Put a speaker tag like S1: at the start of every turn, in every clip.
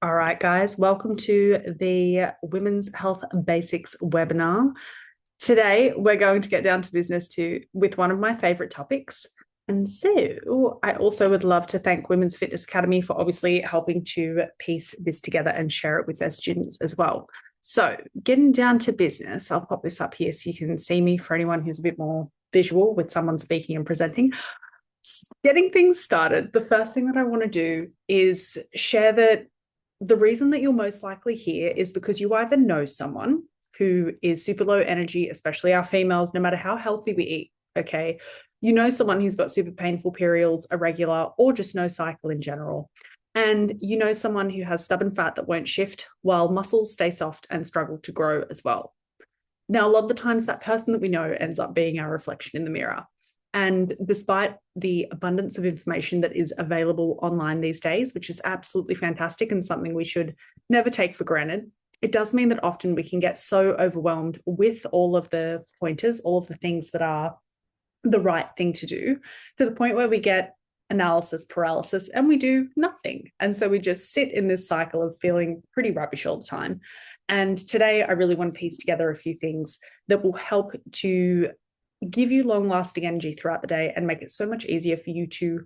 S1: All right, guys, welcome to the Women's Health Basics webinar. Today, we're going to get down to business with one of my favorite topics. And so, I also would love to thank Women's Fitness Academy for obviously helping to piece this together and share it with their students as well. So, getting down to business, I'll pop this up here so you can see me for anyone who's a bit more visual with someone speaking and presenting. Getting things started, the first thing that I want to do is share that the reason that you're most likely here is because you either know someone who is super low energy, especially our females, no matter how healthy we eat, okay? You know someone who's got super painful periods, irregular, or just no cycle in general. And you know someone who has stubborn fat that won't shift while muscles stay soft and struggle to grow as well. Now, a lot of the times that person that we know ends up being our reflection in the mirror. And despite the abundance of information that is available online these days, which is absolutely fantastic and something we should never take for granted, it does mean that often we can get so overwhelmed with all of the pointers, all of the things that are the right thing to do, to the point where we get analysis paralysis and we do nothing. And so we just sit in this cycle of feeling pretty rubbish all the time. And today I really want to piece together a few things that will help to give you long-lasting energy throughout the day and make it so much easier for you to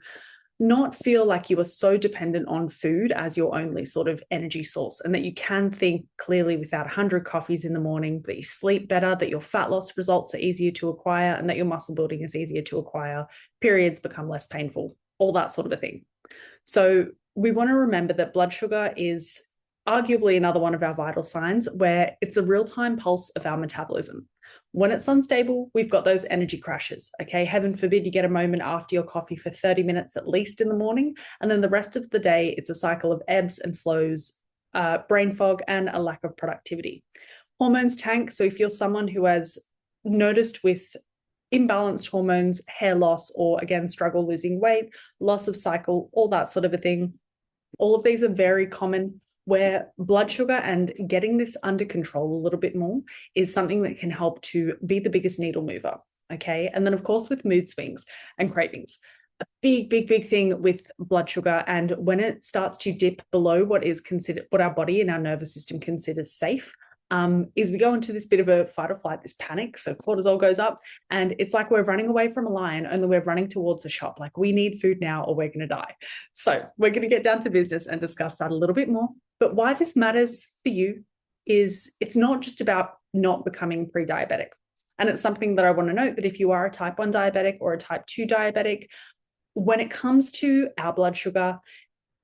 S1: not feel like you are so dependent on food as your only sort of energy source, and that you can think clearly without 100 coffees in the morning, that you sleep better, that your fat loss results are easier to acquire, and that your muscle building is easier to acquire, periods become less painful, all that sort of a thing. So we want to remember that blood sugar is arguably another one of our vital signs, where it's a real-time pulse of our metabolism. When it's unstable, we've got those energy crashes, okay? Heaven forbid you get a moment after your coffee for 30 minutes at least in the morning, and then the rest of the day, it's a cycle of ebbs and flows, brain fog, and a lack of productivity. Hormones tank, so if you're someone who has noticed with imbalanced hormones, hair loss, or again, struggle losing weight, loss of cycle, all that sort of a thing, all of these are very common, where blood sugar and getting this under control a little bit more is something that can help to be the biggest needle mover, okay? And then, of course, with mood swings and cravings, a big thing with blood sugar, and when it starts to dip below what is considered, what our body and our nervous system considers safe, is we go into this bit of a fight or flight, this panic. So cortisol goes up, and it's like we're running away from a lion, only we're running towards a shop. Like, we need food now or we're going to die. So we're going to get down to business and discuss that a little bit more. But why this matters for you is it's not just about not becoming pre-diabetic. And it's something that I want to note, that if you are a type 1 diabetic or a type 2 diabetic, when it comes to our blood sugar,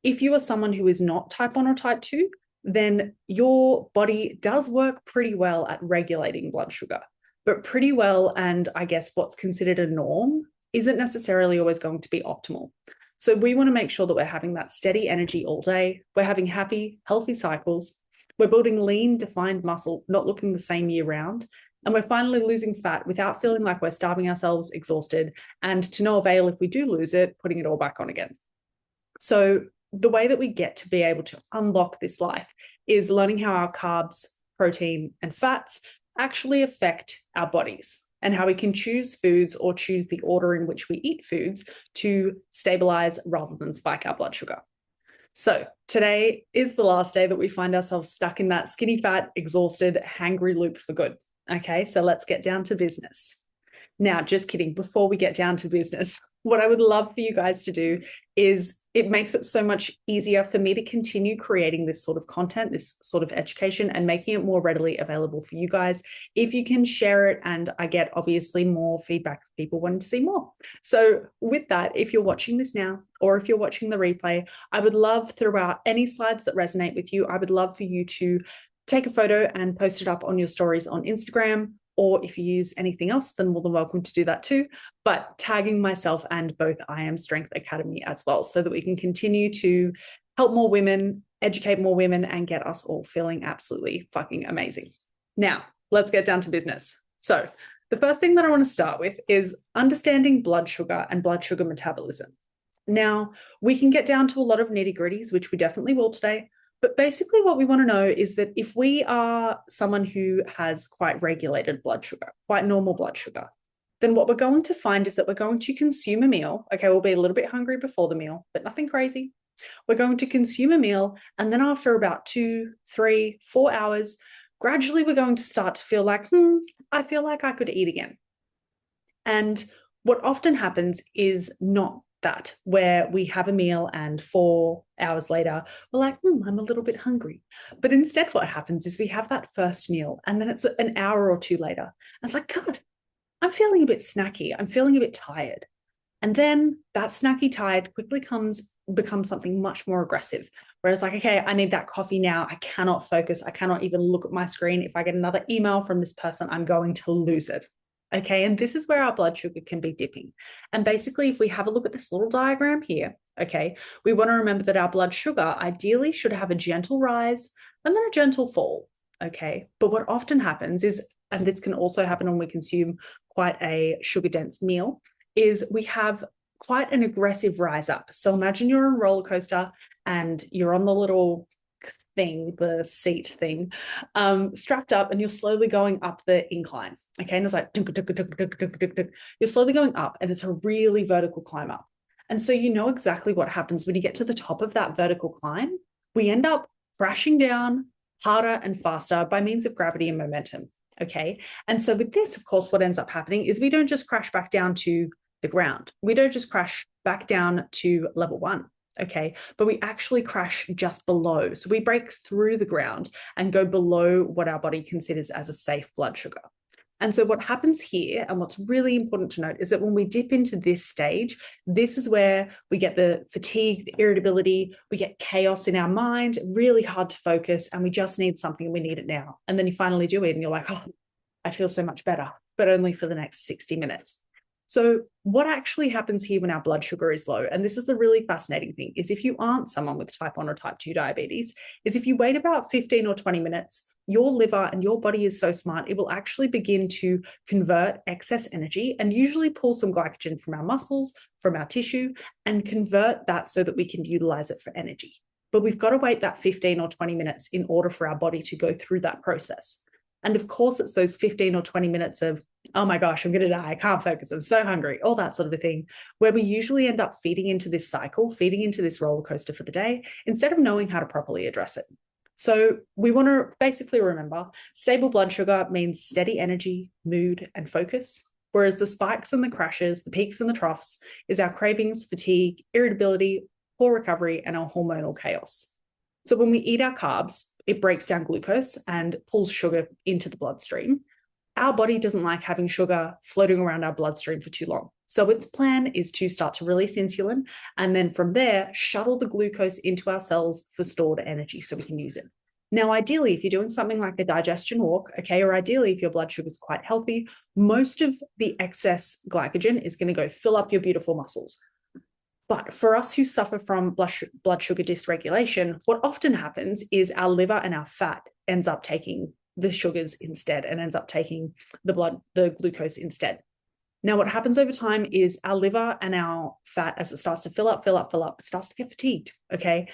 S1: if you are someone who is not type 1 or type 2, then your body does work pretty well at regulating blood sugar. But pretty well, and I guess what's considered a norm, isn't necessarily always going to be optimal. So we want to make sure that we're having that steady energy all day. We're having happy, healthy cycles. We're building lean, defined muscle, not looking the same year round. And we're finally losing fat without feeling like we're starving ourselves, exhausted, and to no avail if we do lose it, putting it all back on again. So the way that we get to be able to unlock this life is learning how our carbs, protein, and fats actually affect our bodies, and how we can choose foods or choose the order in which we eat foods to stabilize rather than spike our blood sugar. So today is the last day that we find ourselves stuck in that skinny fat, exhausted, hangry loop for good. Okay, so let's get down to business. Now, just kidding, before we get down to business, what I would love for you guys to do is, it makes it so much easier for me to continue creating this sort of content, this sort of education, and making it more readily available for you guys if you can share it. And I get obviously more feedback of people wanting to see more. So with that, if you're watching this now, or if you're watching the replay, I would love, throughout any slides that resonate with you, I would love for you to take a photo and post it up on your stories on Instagram, or if you use anything else, then more than welcome to do that too. But tagging myself and both I Am Strength Academy as well, so that we can continue to help more women, educate more women, and get us all feeling absolutely fucking amazing. Now, let's get down to business. So the first thing that I want to start with is understanding blood sugar and blood sugar metabolism. Now, we can get down to a lot of nitty-gritties, which we definitely will today. But basically what we want to know is that if we are someone who has quite regulated blood sugar, quite normal blood sugar, then what we're going to find is that we're going to consume a meal. Okay, we'll be a little bit hungry before the meal, but nothing crazy. We're going to consume a meal, and then after about 2, 3, 4 hours, gradually we're going to start to feel like, I feel like I could eat again. And what often happens is not that, where we have a meal and 4 hours later, we're like, I'm a little bit hungry. But instead, what happens is we have that first meal, and then it's an hour or two later. And it's like, God, I'm feeling a bit snacky. I'm feeling a bit tired. And then that snacky tired quickly becomes something much more aggressive. Whereas like, okay, I need that coffee now. I cannot focus. I cannot even look at my screen. If I get another email from this person, I'm going to lose it. Okay, and this is where our blood sugar can be dipping. And basically, if we have a look at this little diagram here, okay, we want to remember that our blood sugar ideally should have a gentle rise and then a gentle fall. Okay, but what often happens is, and this can also happen when we consume quite a sugar-dense meal, is we have quite an aggressive rise up. So imagine you're on a roller coaster and you're on the little thing, the seat thing, strapped up, and you're slowly going up the incline. Okay, and it's like you're slowly going up, and it's a really vertical climb up. And so you know exactly what happens when you get to the top of that vertical climb. We end up crashing down harder and faster by means of gravity and momentum. Okay, and so with this, of course, what ends up happening is we don't just crash back down to the ground. We don't just crash back down to level 1. Okay, but we actually crash just below. So we break through the ground and go below what our body considers as a safe blood sugar. And so what happens here, and what's really important to note, is that when we dip into this stage, this is where we get the fatigue, the irritability, we get chaos in our mind, really hard to focus, and we just need something and we need it now. And then you finally do it and you're like, oh, I feel so much better, but only for the next 60 minutes. So what actually happens here when our blood sugar is low, and this is the really fascinating thing, is if you aren't someone with type 1 or type 2 diabetes, is if you wait about 15 or 20 minutes, your liver and your body is so smart, it will actually begin to convert excess energy and usually pull some glycogen from our muscles, from our tissue, and convert that so that we can utilize it for energy. But we've got to wait that 15 or 20 minutes in order for our body to go through that process. And of course, it's those 15 or 20 minutes of, oh my gosh, I'm going to die. I can't focus. I'm so hungry, all that sort of a thing, where we usually end up feeding into this cycle, feeding into this roller coaster for the day, instead of knowing how to properly address it. So we want to basically remember stable blood sugar means steady energy, mood, and focus, whereas the spikes and the crashes, the peaks and the troughs is our cravings, fatigue, irritability, poor recovery, and our hormonal chaos. So when we eat our carbs, it breaks down glucose and pulls sugar into the bloodstream. Our body doesn't like having sugar floating around our bloodstream for too long. So its plan is to start to release insulin, and then from there, shuttle the glucose into our cells for stored energy so we can use it. Now, ideally, if you're doing something like a digestion walk, okay, or ideally, if your blood sugar is quite healthy, most of the excess glycogen is going to go fill up your beautiful muscles. But for us who suffer from blood sugar dysregulation, what often happens is our liver and our fat ends up taking the sugars instead and ends up taking the glucose instead. Now, what happens over time is our liver and our fat, as it starts to fill up, it starts to get fatigued, okay?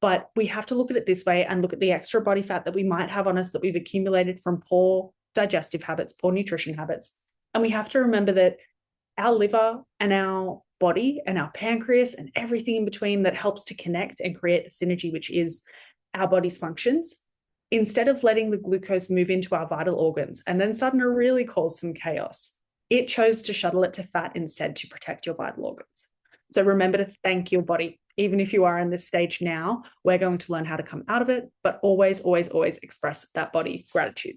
S1: But we have to look at it this way and look at the extra body fat that we might have on us that we've accumulated from poor digestive habits, poor nutrition habits. And we have to remember that our liver and our body and our pancreas and everything in between that helps to connect and create a synergy, which is our body's functions, instead of letting the glucose move into our vital organs and then starting to really cause some chaos, it chose to shuttle it to fat instead to protect your vital organs. So remember to thank your body. Even if you are in this stage now, we're going to learn how to come out of it, but always, always, always express that body gratitude.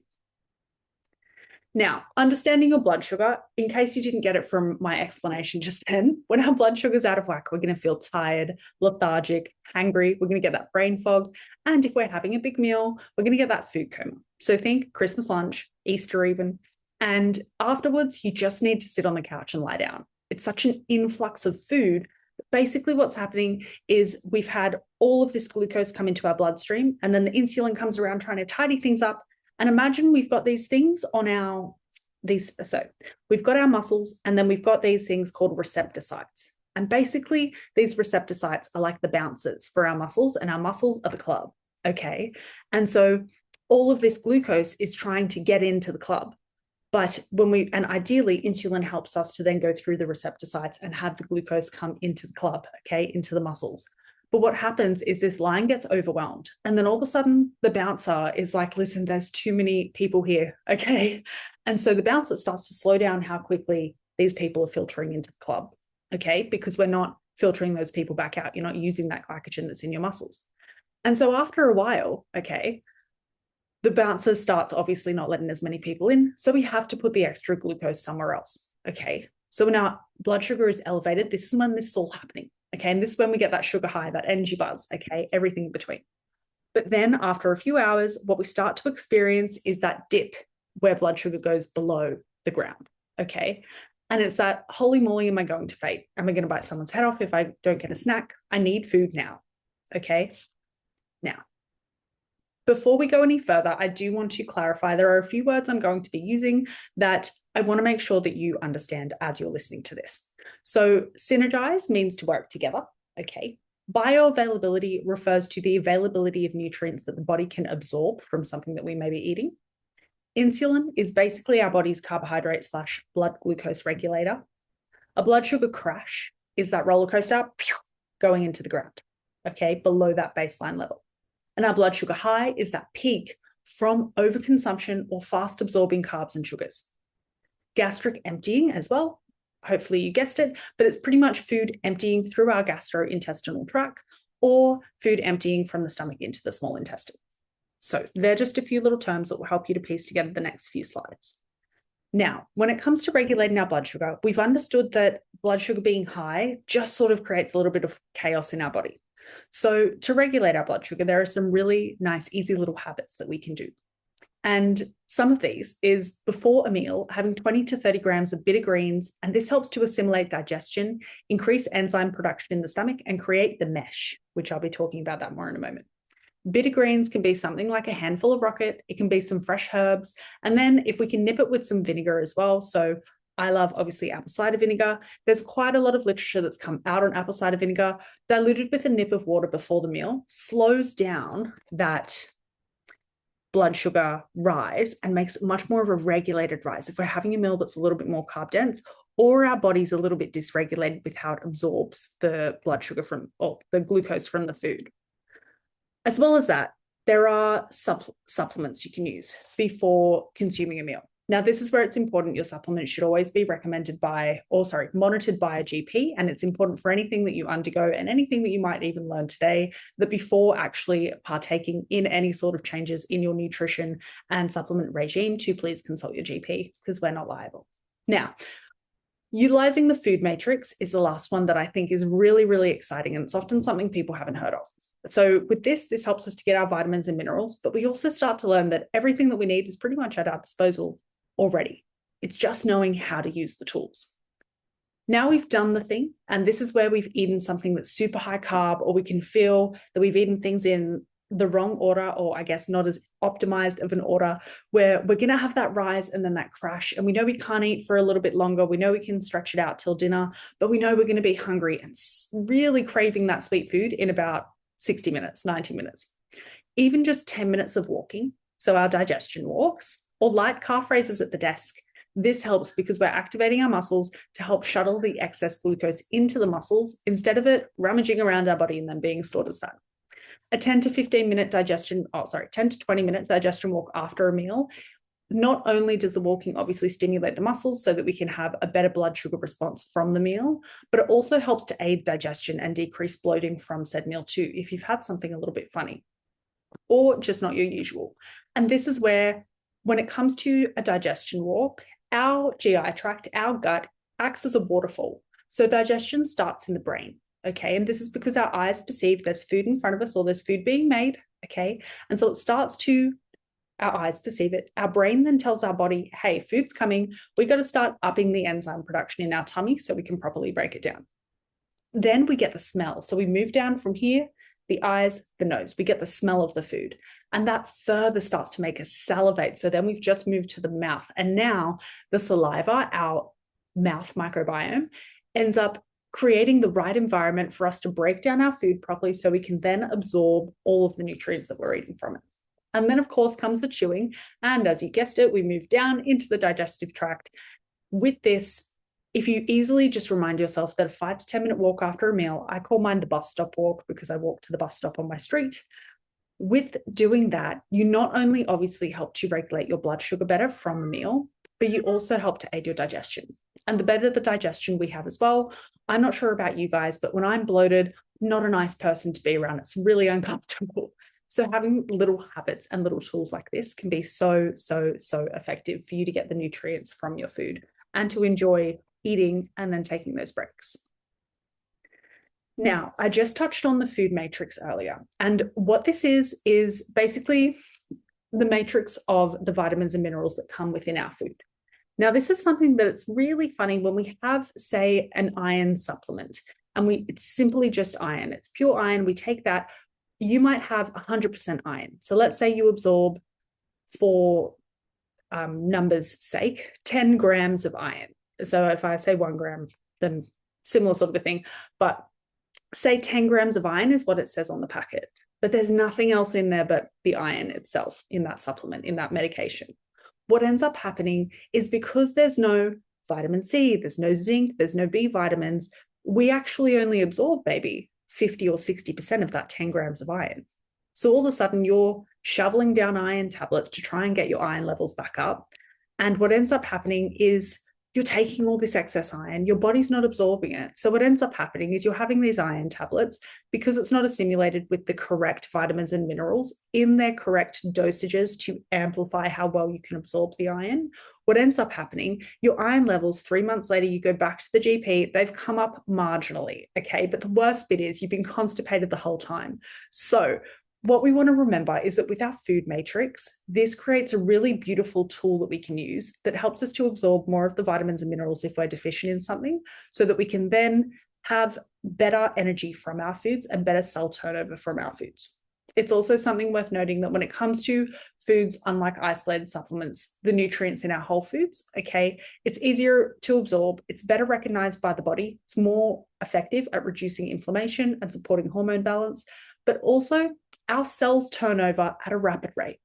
S1: Now, understanding your blood sugar, in case you didn't get it from my explanation just then, when our blood sugar is out of whack, we're going to feel tired, lethargic, hangry. We're going to get that brain fog. And if we're having a big meal, we're going to get that food coma. So think Christmas lunch, Easter even. And afterwards, you just need to sit on the couch and lie down. It's such an influx of food. Basically, what's happening is we've had all of this glucose come into our bloodstream, and then the insulin comes around trying to tidy things up. And imagine we've got these things on so we've got our muscles, and then we've got these things called receptor sites. And basically, these receptor sites are like the bouncers for our muscles, and our muscles are the club, okay? And so all of this glucose is trying to get into the club. But and ideally, insulin helps us to then go through the receptor sites and have the glucose come into the club, okay, into the muscles. But what happens is this line gets overwhelmed. And then all of a sudden, the bouncer is like, listen, there's too many people here. Okay. And so the bouncer starts to slow down how quickly these people are filtering into the club. Okay. Because we're not filtering those people back out. You're not using that glycogen that's in your muscles. And so after a while, okay, the bouncer starts obviously not letting as many people in. So we have to put the extra glucose somewhere else. Okay. So when our blood sugar is elevated, this is when this is all happening. Okay. And this is when we get that sugar high, that energy buzz. Okay. Everything in between. But then after a few hours, what we start to experience is that dip where blood sugar goes below the ground. Okay. And it's that, holy moly, am I going to faint? Am I going to bite someone's head off if I don't get a snack? I need food now. Okay. Now, before we go any further, I do want to clarify there are a few words I'm going to be using that I want to make sure that you understand as you're listening to this. So synergize means to work together, okay? Bioavailability refers to the availability of nutrients that the body can absorb from something that we may be eating. Insulin is basically our body's carbohydrate / blood glucose regulator. A blood sugar crash is that roller coaster going into the ground, okay, below that baseline level. And our blood sugar high is that peak from overconsumption or fast absorbing carbs and sugars. Gastric emptying as well. Hopefully you guessed it, but it's pretty much food emptying through our gastrointestinal tract or food emptying from the stomach into the small intestine. So they're just a few little terms that will help you to piece together the next few slides. Now, when it comes to regulating our blood sugar, we've understood that blood sugar being high just sort of creates a little bit of chaos in our body. So to regulate our blood sugar, there are some really nice, easy little habits that we can do. And some of these is before a meal, having 20 to 30 grams of bitter greens, and this helps to assimilate digestion, increase enzyme production in the stomach, and create the mesh, which I'll be talking about that more in a moment. Bitter greens can be something like a handful of rocket. It can be some fresh herbs. And then if we can nip it with some vinegar as well. So I love obviously apple cider vinegar. There's quite a lot of literature that's come out on apple cider vinegar, diluted with a nip of water before the meal, slows down that blood sugar rise and makes it much more of a regulated rise. If we're having a meal that's a little bit more carb dense, or our body's a little bit dysregulated with how it absorbs the blood sugar from, or the glucose from the food. As well as that, there are supplements you can use before consuming a meal. Now, this is where it's important. Your supplement should always be monitored by a GP. And it's important for anything that you undergo and anything that you might even learn today, that before actually partaking in any sort of changes in your nutrition and supplement regime, to please consult your GP, because we're not liable. Now, utilizing the food matrix is the last one that I think is really, really exciting. And it's often something people haven't heard of. So with this helps us to get our vitamins and minerals, but we also start to learn that everything that we need is pretty much at our disposal already. It's just knowing how to use the tools. Now we've done the thing, and this is where we've eaten something that's super high carb, or we can feel that we've eaten things in the wrong order, or I guess not as optimized of an order, where we're going to have that rise and then that crash. And we know we can't eat for a little bit longer. We know we can stretch it out till dinner, but we know we're going to be hungry and really craving that sweet food in about 60 minutes, 90 minutes. Even just 10 minutes of walking, so our digestion walks, or light calf raises at the desk. This helps because we're activating our muscles to help shuttle the excess glucose into the muscles instead of it rummaging around our body and then being stored as fat. A 10 to 20 minute digestion walk after a meal. Not only does the walking obviously stimulate the muscles so that we can have a better blood sugar response from the meal, but it also helps to aid digestion and decrease bloating from said meal too, if you've had something a little bit funny or just not your usual. And this is where, when it comes to a digestion walk, our GI tract, our gut, acts as a waterfall. So digestion starts in the brain, okay? And this is because our eyes perceive there's food in front of us or there's food being made, okay? And so it starts to, our eyes perceive it. Our brain then tells our body, hey, food's coming. We got to start upping the enzyme production in our tummy so we can properly break it down. Then we get the smell. So we move down from here, the eyes, the nose. We get the smell of the food. And that further starts to make us salivate. So then we've just moved to the mouth. And now the saliva, our mouth microbiome, ends up creating the right environment for us to break down our food properly so we can then absorb all of the nutrients that we're eating from it. And then, of course, comes the chewing. And as you guessed it, we move down into the digestive tract. With this, if you easily just remind yourself that a 5 to 10 minute walk after a meal, I call mine the bus stop walk because I walk to the bus stop on my street. With doing that, you not only obviously help to regulate your blood sugar better from a meal, but you also help to aid your digestion. And the better the digestion we have as well, I'm not sure about you guys, but when I'm bloated, not a nice person to be around. It's really uncomfortable. So having little habits and little tools like this can be so, so, so effective for you to get the nutrients from your food and to enjoy eating and then taking those breaks. Now, I just touched on the food matrix earlier, and what this is basically the matrix of the vitamins and minerals that come within our food. Now, this is something that it's really funny when we have, say, an iron supplement, and it's simply just iron. It's pure iron. We take that. You might have 100% iron. So let's say you absorb, for numbers' sake, 10 grams of iron. So if I say 1 gram, then similar sort of a thing, but say 10 grams of iron is what it says on the packet, but there's nothing else in there but the iron itself in that supplement, in that medication. What ends up happening is because there's no vitamin C, there's no zinc, there's no B vitamins, we actually only absorb maybe 50 or 60% of that 10 grams of iron. So all of a sudden you're shoveling down iron tablets to try and get your iron levels back up. And what ends up happening is you're taking all this excess iron, your body's not absorbing it. So what ends up happening is you're having these iron tablets because it's not assimilated with the correct vitamins and minerals in their correct dosages to amplify how well you can absorb the iron. What ends up happening, your iron levels 3 months later, you go back to the GP, they've come up marginally, okay? But the worst bit is you've been constipated the whole time. So what we want to remember is that with our food matrix, this creates a really beautiful tool that we can use that helps us to absorb more of the vitamins and minerals if we're deficient in something, so that we can then have better energy from our foods and better cell turnover from our foods. It's also something worth noting that when it comes to foods, unlike isolated supplements, the nutrients in our whole foods, okay, it's easier to absorb, it's better recognized by the body, it's more effective at reducing inflammation and supporting hormone balance, but also our cells turn over at a rapid rate.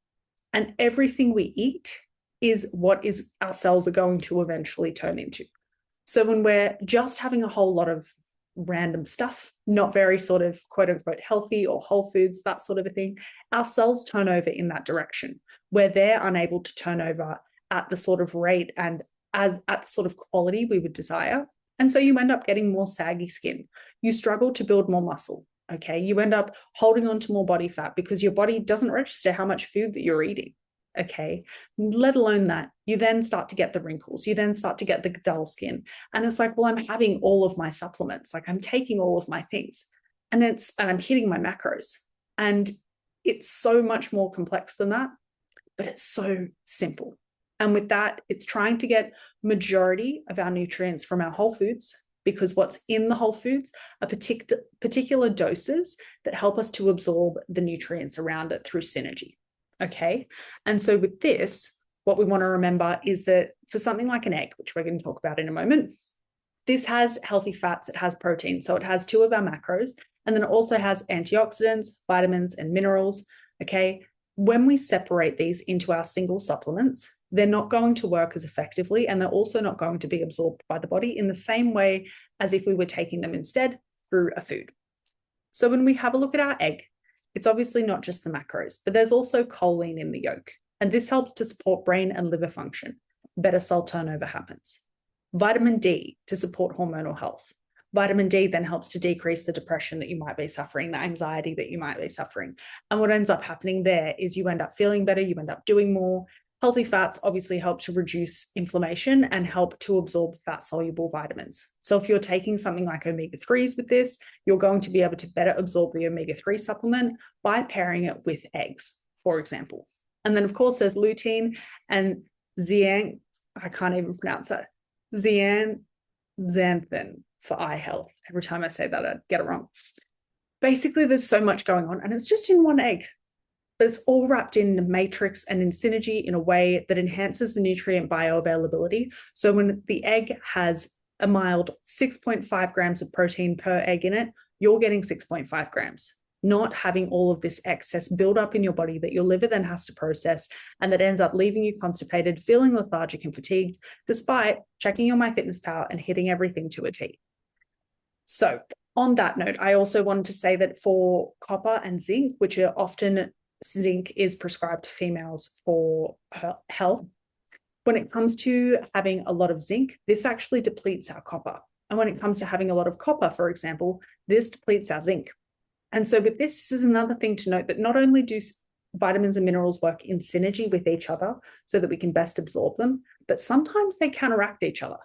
S1: And everything we eat is what our cells are going to eventually turn into. So when we're just having a whole lot of random stuff, not very sort of quote unquote healthy or whole foods, that sort of a thing, our cells turn over in that direction where they're unable to turn over at the sort of rate and at the sort of quality we would desire. And so you end up getting more saggy skin. You struggle to build more muscle. Okay, you end up holding on to more body fat because your body doesn't register how much food that you're eating. Okay, let alone that, you then start to get the wrinkles, you then start to get the dull skin. And it's like, well, I'm having all of my supplements, like I'm taking all of my things, and I'm hitting my macros. And it's so much more complex than that, but it's so simple. And with that, it's trying to get majority of our nutrients from our whole foods, because what's in the whole foods are particular doses that help us to absorb the nutrients around it through synergy. Okay. And so with this, what we want to remember is that for something like an egg, which we're going to talk about in a moment, this has healthy fats, it has protein. So it has 2 of our macros, and then it also has antioxidants, vitamins, and minerals. Okay. When we separate these into our single supplements, they're not going to work as effectively, and they're also not going to be absorbed by the body in the same way as if we were taking them instead through a food. So when we have a look at our egg, it's obviously not just the macros, but there's also choline in the yolk, and this helps to support brain and liver function. Better cell turnover happens. Vitamin D to support hormonal health. Vitamin D then helps to decrease the depression that you might be suffering, the anxiety that you might be suffering. And what ends up happening there is you end up feeling better, you end up doing more. Healthy fats obviously help to reduce inflammation and help to absorb fat-soluble vitamins. So if you're taking something like omega-3s with this, you're going to be able to better absorb the omega-3 supplement by pairing it with eggs, for example. And then, of course, there's lutein and zeaxanthin, I can't even pronounce that, zeaxanthin for eye health. Every time I say that, I get it wrong. Basically, there's so much going on, and it's just in one egg. But it's all wrapped in the matrix and in synergy in a way that enhances the nutrient bioavailability. So when the egg has a mild 6.5 grams of protein per egg in it, you're getting 6.5 grams. not having all of this excess build up in your body that your liver then has to process and that ends up leaving you constipated, feeling lethargic and fatigued, despite checking your MyFitnessPal and hitting everything to a T. So on that note, I also wanted to say that for copper and zinc, which are often zinc is prescribed to females for health, when it comes to having a lot of zinc, this actually depletes our copper. And when it comes to having a lot of copper, for example, this depletes our zinc. And so with this is another thing to note, that not only do vitamins and minerals work in synergy with each other so that we can best absorb them, but sometimes they counteract each other.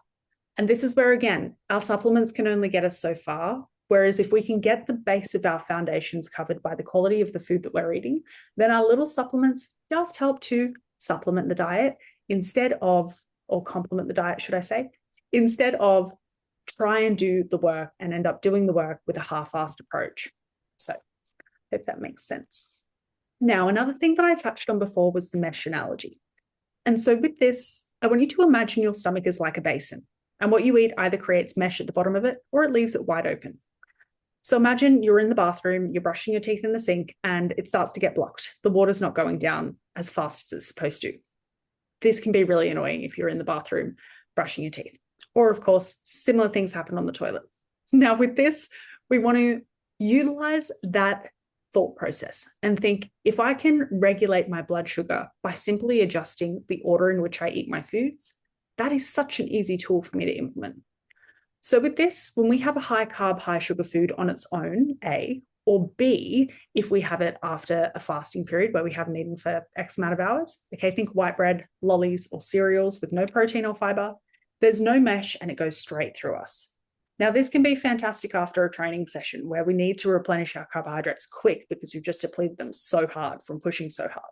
S1: And this is where, again, our supplements can only get us so far. Whereas if we can get the base of our foundations covered by the quality of the food that we're eating, then our little supplements just help to supplement the diet instead of, or complement the diet, should I say, instead of try and do the work and end up doing the work with a half-assed approach. So I hope that makes sense. Now, another thing that I touched on before was the mesh analogy. And so with this, I want you to imagine your stomach is like a basin. And what you eat either creates mesh at the bottom of it or it leaves it wide open. So imagine you're in the bathroom, you're brushing your teeth in the sink, and it starts to get blocked. The water's not going down as fast as it's supposed to. This can be really annoying if you're in the bathroom brushing your teeth. Or, of course, similar things happen on the toilet. Now, with this, we want to utilize that thought process and think, if I can regulate my blood sugar by simply adjusting the order in which I eat my foods, that is such an easy tool for me to implement. So with this, when we have a high carb, high sugar food on its own, A, or B, if we have it after a fasting period where we haven't eaten for X amount of hours, okay, think white bread, lollies, or cereals with no protein or fiber, there's no mesh and it goes straight through us. Now, this can be fantastic after a training session where we need to replenish our carbohydrates quick because we've just depleted them so hard from pushing so hard.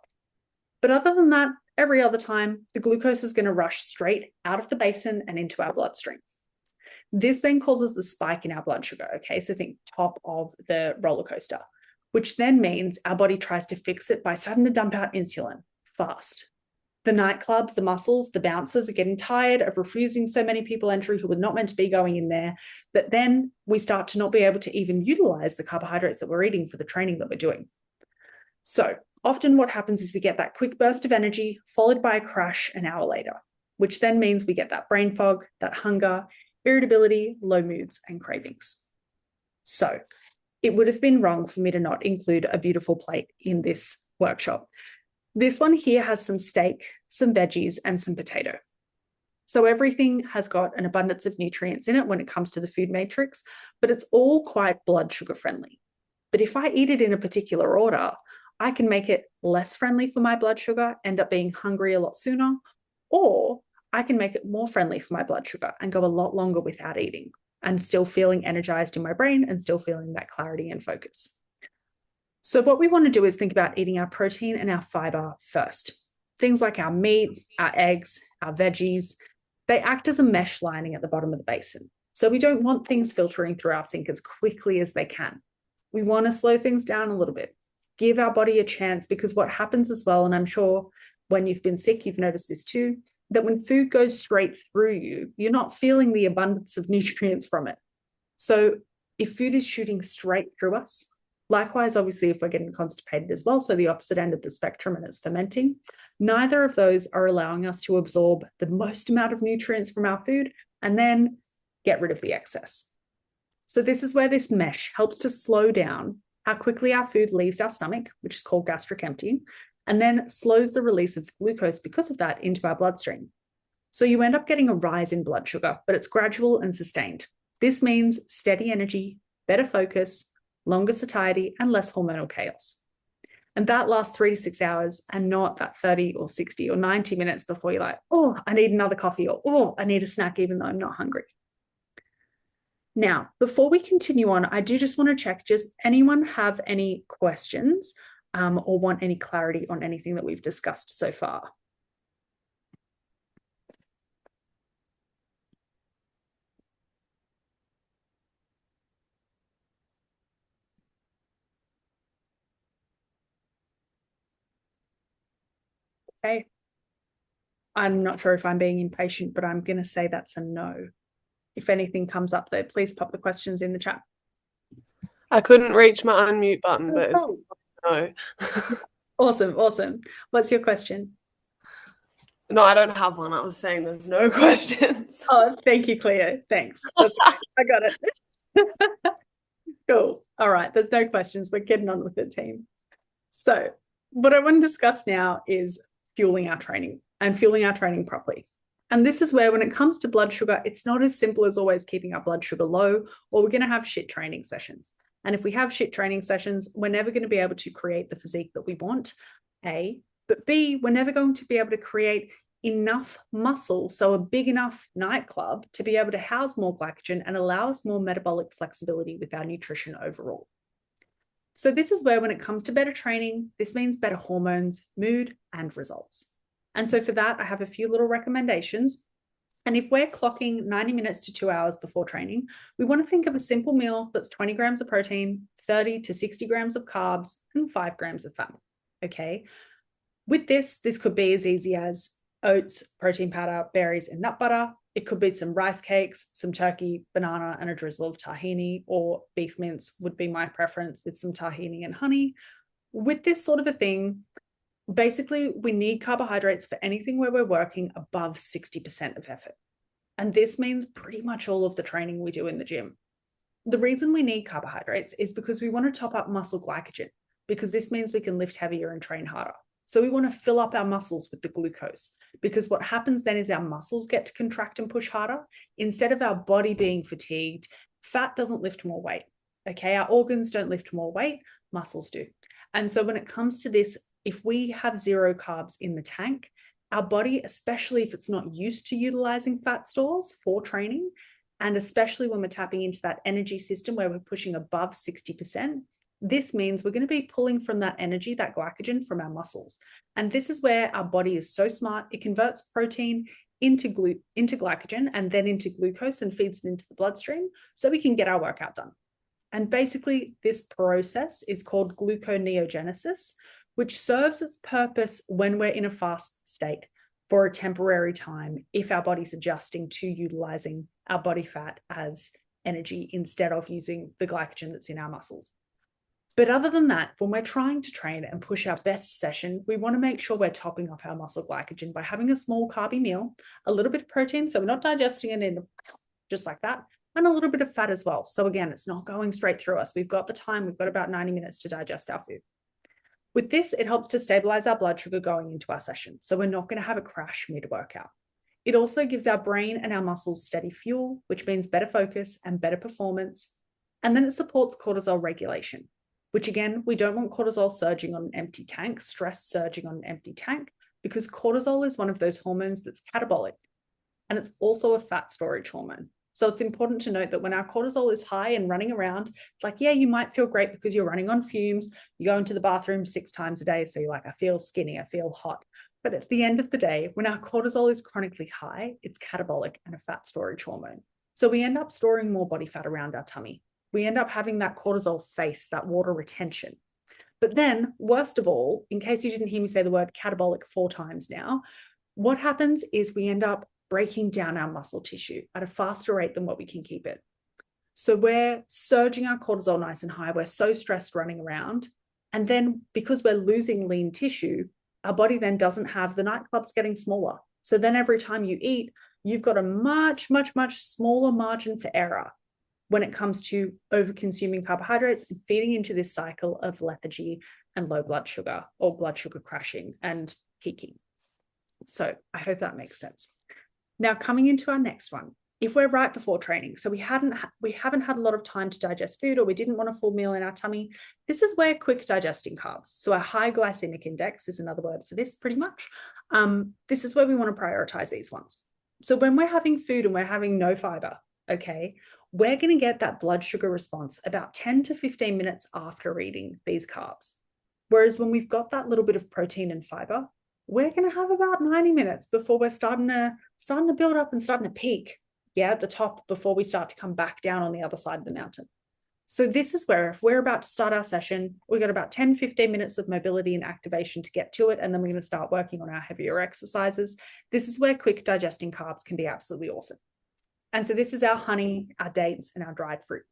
S1: But other than that, every other time, the glucose is going to rush straight out of the basin and into our bloodstream. This then causes the spike in our blood sugar, okay? So think top of the roller coaster, which then means our body tries to fix it by starting to dump out insulin fast. The nightclub, the muscles, the bouncers are getting tired of refusing so many people entry who were not meant to be going in there, that then we start to not be able to even utilize the carbohydrates that we're eating for the training that we're doing. So often what happens is we get that quick burst of energy followed by a crash an hour later, which then means we get that brain fog, that hunger, irritability, low moods, and cravings. So it would have been wrong for me to not include a beautiful plate in this workshop. This one here has some steak, some veggies, and some potato. So everything has got an abundance of nutrients in it when it comes to the food matrix, but it's all quite blood sugar friendly. But if I eat it in a particular order, I can make it less friendly for my blood sugar, end up being hungry a lot sooner, or I can make it more friendly for my blood sugar and go a lot longer without eating and still feeling energized in my brain and still feeling that clarity and focus. So what we want to do is think about eating our protein and our fiber first. Things like our meat, our eggs, our veggies, they act as a mesh lining at the bottom of the basin. So we don't want things filtering through our sink as quickly as they can. We want to slow things down a little bit, give our body a chance, because what happens as well, and I'm sure when you've been sick, you've noticed this too, that when food goes straight through you, you're not feeling the abundance of nutrients from it. So if food is shooting straight through us, likewise, obviously, if we're getting constipated as well, so the opposite end of the spectrum and it's fermenting, neither of those are allowing us to absorb the most amount of nutrients from our food and then get rid of the excess. So this is where this mesh helps to slow down how quickly our food leaves our stomach, which is called gastric emptying, and then slows the release of glucose because of that into our bloodstream. So you end up getting a rise in blood sugar, but it's gradual and sustained. This means steady energy, better focus, longer satiety, and less hormonal chaos. And that lasts 3 to 6 hours and not that 30 or 60 or 90 minutes before you're like, oh, I need another coffee, or oh, I need a snack even though I'm not hungry. Now, before we continue on, I do just want to check, does anyone have any questions or want any clarity on anything that we've discussed so far? Okay. I'm not sure if I'm being impatient, but I'm going to say that's a no. If anything comes up though, please pop the questions in the chat.
S2: I couldn't reach my unmute button,
S1: Oh,
S2: but it's
S1: cool.
S2: no.
S1: Awesome, awesome. What's your question?
S2: No, I don't have one. I was saying there's no questions.
S1: Oh, thank you, Cleo. Thanks. That's great. I got it. Cool. All right. There's no questions. We're getting on with it, team. So, what I want to discuss now is fueling our training and fueling our training properly. And this is where, when it comes to blood sugar, it's not as simple as always keeping our blood sugar low, or we're going to have shit training sessions. And if we have shit training sessions, we're never going to be able to create the physique that we want, A. But B, we're never going to be able to create enough muscle, so a big enough nightclub to be able to house more glycogen and allow us more metabolic flexibility with our nutrition overall. So this is where, when it comes to better training, this means better hormones, mood, and results. And so for that, I have a few little recommendations. And if we're clocking 90 minutes to 2 hours before training, we want to think of a simple meal that's 20 grams of protein, 30 to 60 grams of carbs, and 5 grams of fat. Okay. With this could be as easy as oats, protein powder, berries, and nut butter. It could be some rice cakes, some turkey, banana, and a drizzle of tahini, or beef mince would be my preference, with some tahini and honey. With this sort of a thing, basically, we need carbohydrates for anything where we're working above 60% of effort. And this means pretty much all of the training we do in the gym. The reason we need carbohydrates is because we want to top up muscle glycogen, because this means we can lift heavier and train harder. So we want to fill up our muscles with the glucose, because what happens then is our muscles get to contract and push harder. Instead of our body being fatigued, fat doesn't lift more weight. Okay, our organs don't lift more weight, muscles do. And so when it comes to this, if we have zero carbs in the tank, our body, especially if it's not used to utilizing fat stores for training, and especially when we're tapping into that energy system where we're pushing above 60%, this means we're going to be pulling from that energy, that glycogen, from our muscles. And this is where our body is so smart. It converts protein into glycogen and then into glucose and feeds it into the bloodstream so we can get our workout done. And basically, this process is called gluconeogenesis, which serves its purpose when we're in a fast state for a temporary time, if our body's adjusting to utilizing our body fat as energy instead of using the glycogen that's in our muscles. But other than that, when we're trying to train and push our best session, we want to make sure we're topping up our muscle glycogen by having a small carby meal, a little bit of protein, so we're not digesting it in just like that, and a little bit of fat as well. So again, it's not going straight through us. We've got the time. We've got about 90 minutes to digest our food. With this, it helps to stabilize our blood sugar going into our session, so we're not going to have a crash mid-workout. It also gives our brain and our muscles steady fuel, which means better focus and better performance. And then it supports cortisol regulation, which again, we don't want cortisol surging on an empty tank, stress surging on an empty tank, because cortisol is one of those hormones that's catabolic, and it's also a fat storage hormone. So it's important to note that when our cortisol is high and running around, it's like, yeah, you might feel great because you're running on fumes. You go into the bathroom 6 times a day. So you're like, I feel skinny, I feel hot. But at the end of the day, when our cortisol is chronically high, it's catabolic and a fat storage hormone. So we end up storing more body fat around our tummy. We end up having that cortisol face, that water retention. But then, worst of all, in case you didn't hear me say the word catabolic 4 times now, what happens is we end up breaking down our muscle tissue at a faster rate than what we can keep it. So we're surging our cortisol nice and high. We're so stressed running around. And then because we're losing lean tissue, our body then doesn't have the nightclubs getting smaller. So then every time you eat, you've got a much, much, much smaller margin for error when it comes to over consuming carbohydrates and feeding into this cycle of lethargy and low blood sugar, or blood sugar crashing and peaking. So I hope that makes sense. Now, coming into our next one, if we're right before training, so we haven't had a lot of time to digest food, or we didn't want a full meal in our tummy, this is where quick digesting carbs, so a high glycemic index is another word for this pretty much. This is where we want to prioritize these ones. So when we're having food and we're having no fiber, okay, we're going to get that blood sugar response about 10 to 15 minutes after eating these carbs. Whereas when we've got that little bit of protein and fiber, we're going to have about 90 minutes before we're starting to build up and starting to peak, at the top, before we start to come back down on the other side of the mountain. So this is where, if we're about to start our session, we've got about 10, 15 minutes of mobility and activation to get to it, and then we're going to start working on our heavier exercises. This is where quick digesting carbs can be absolutely awesome. And so this is our honey, our dates, and our dried fruit.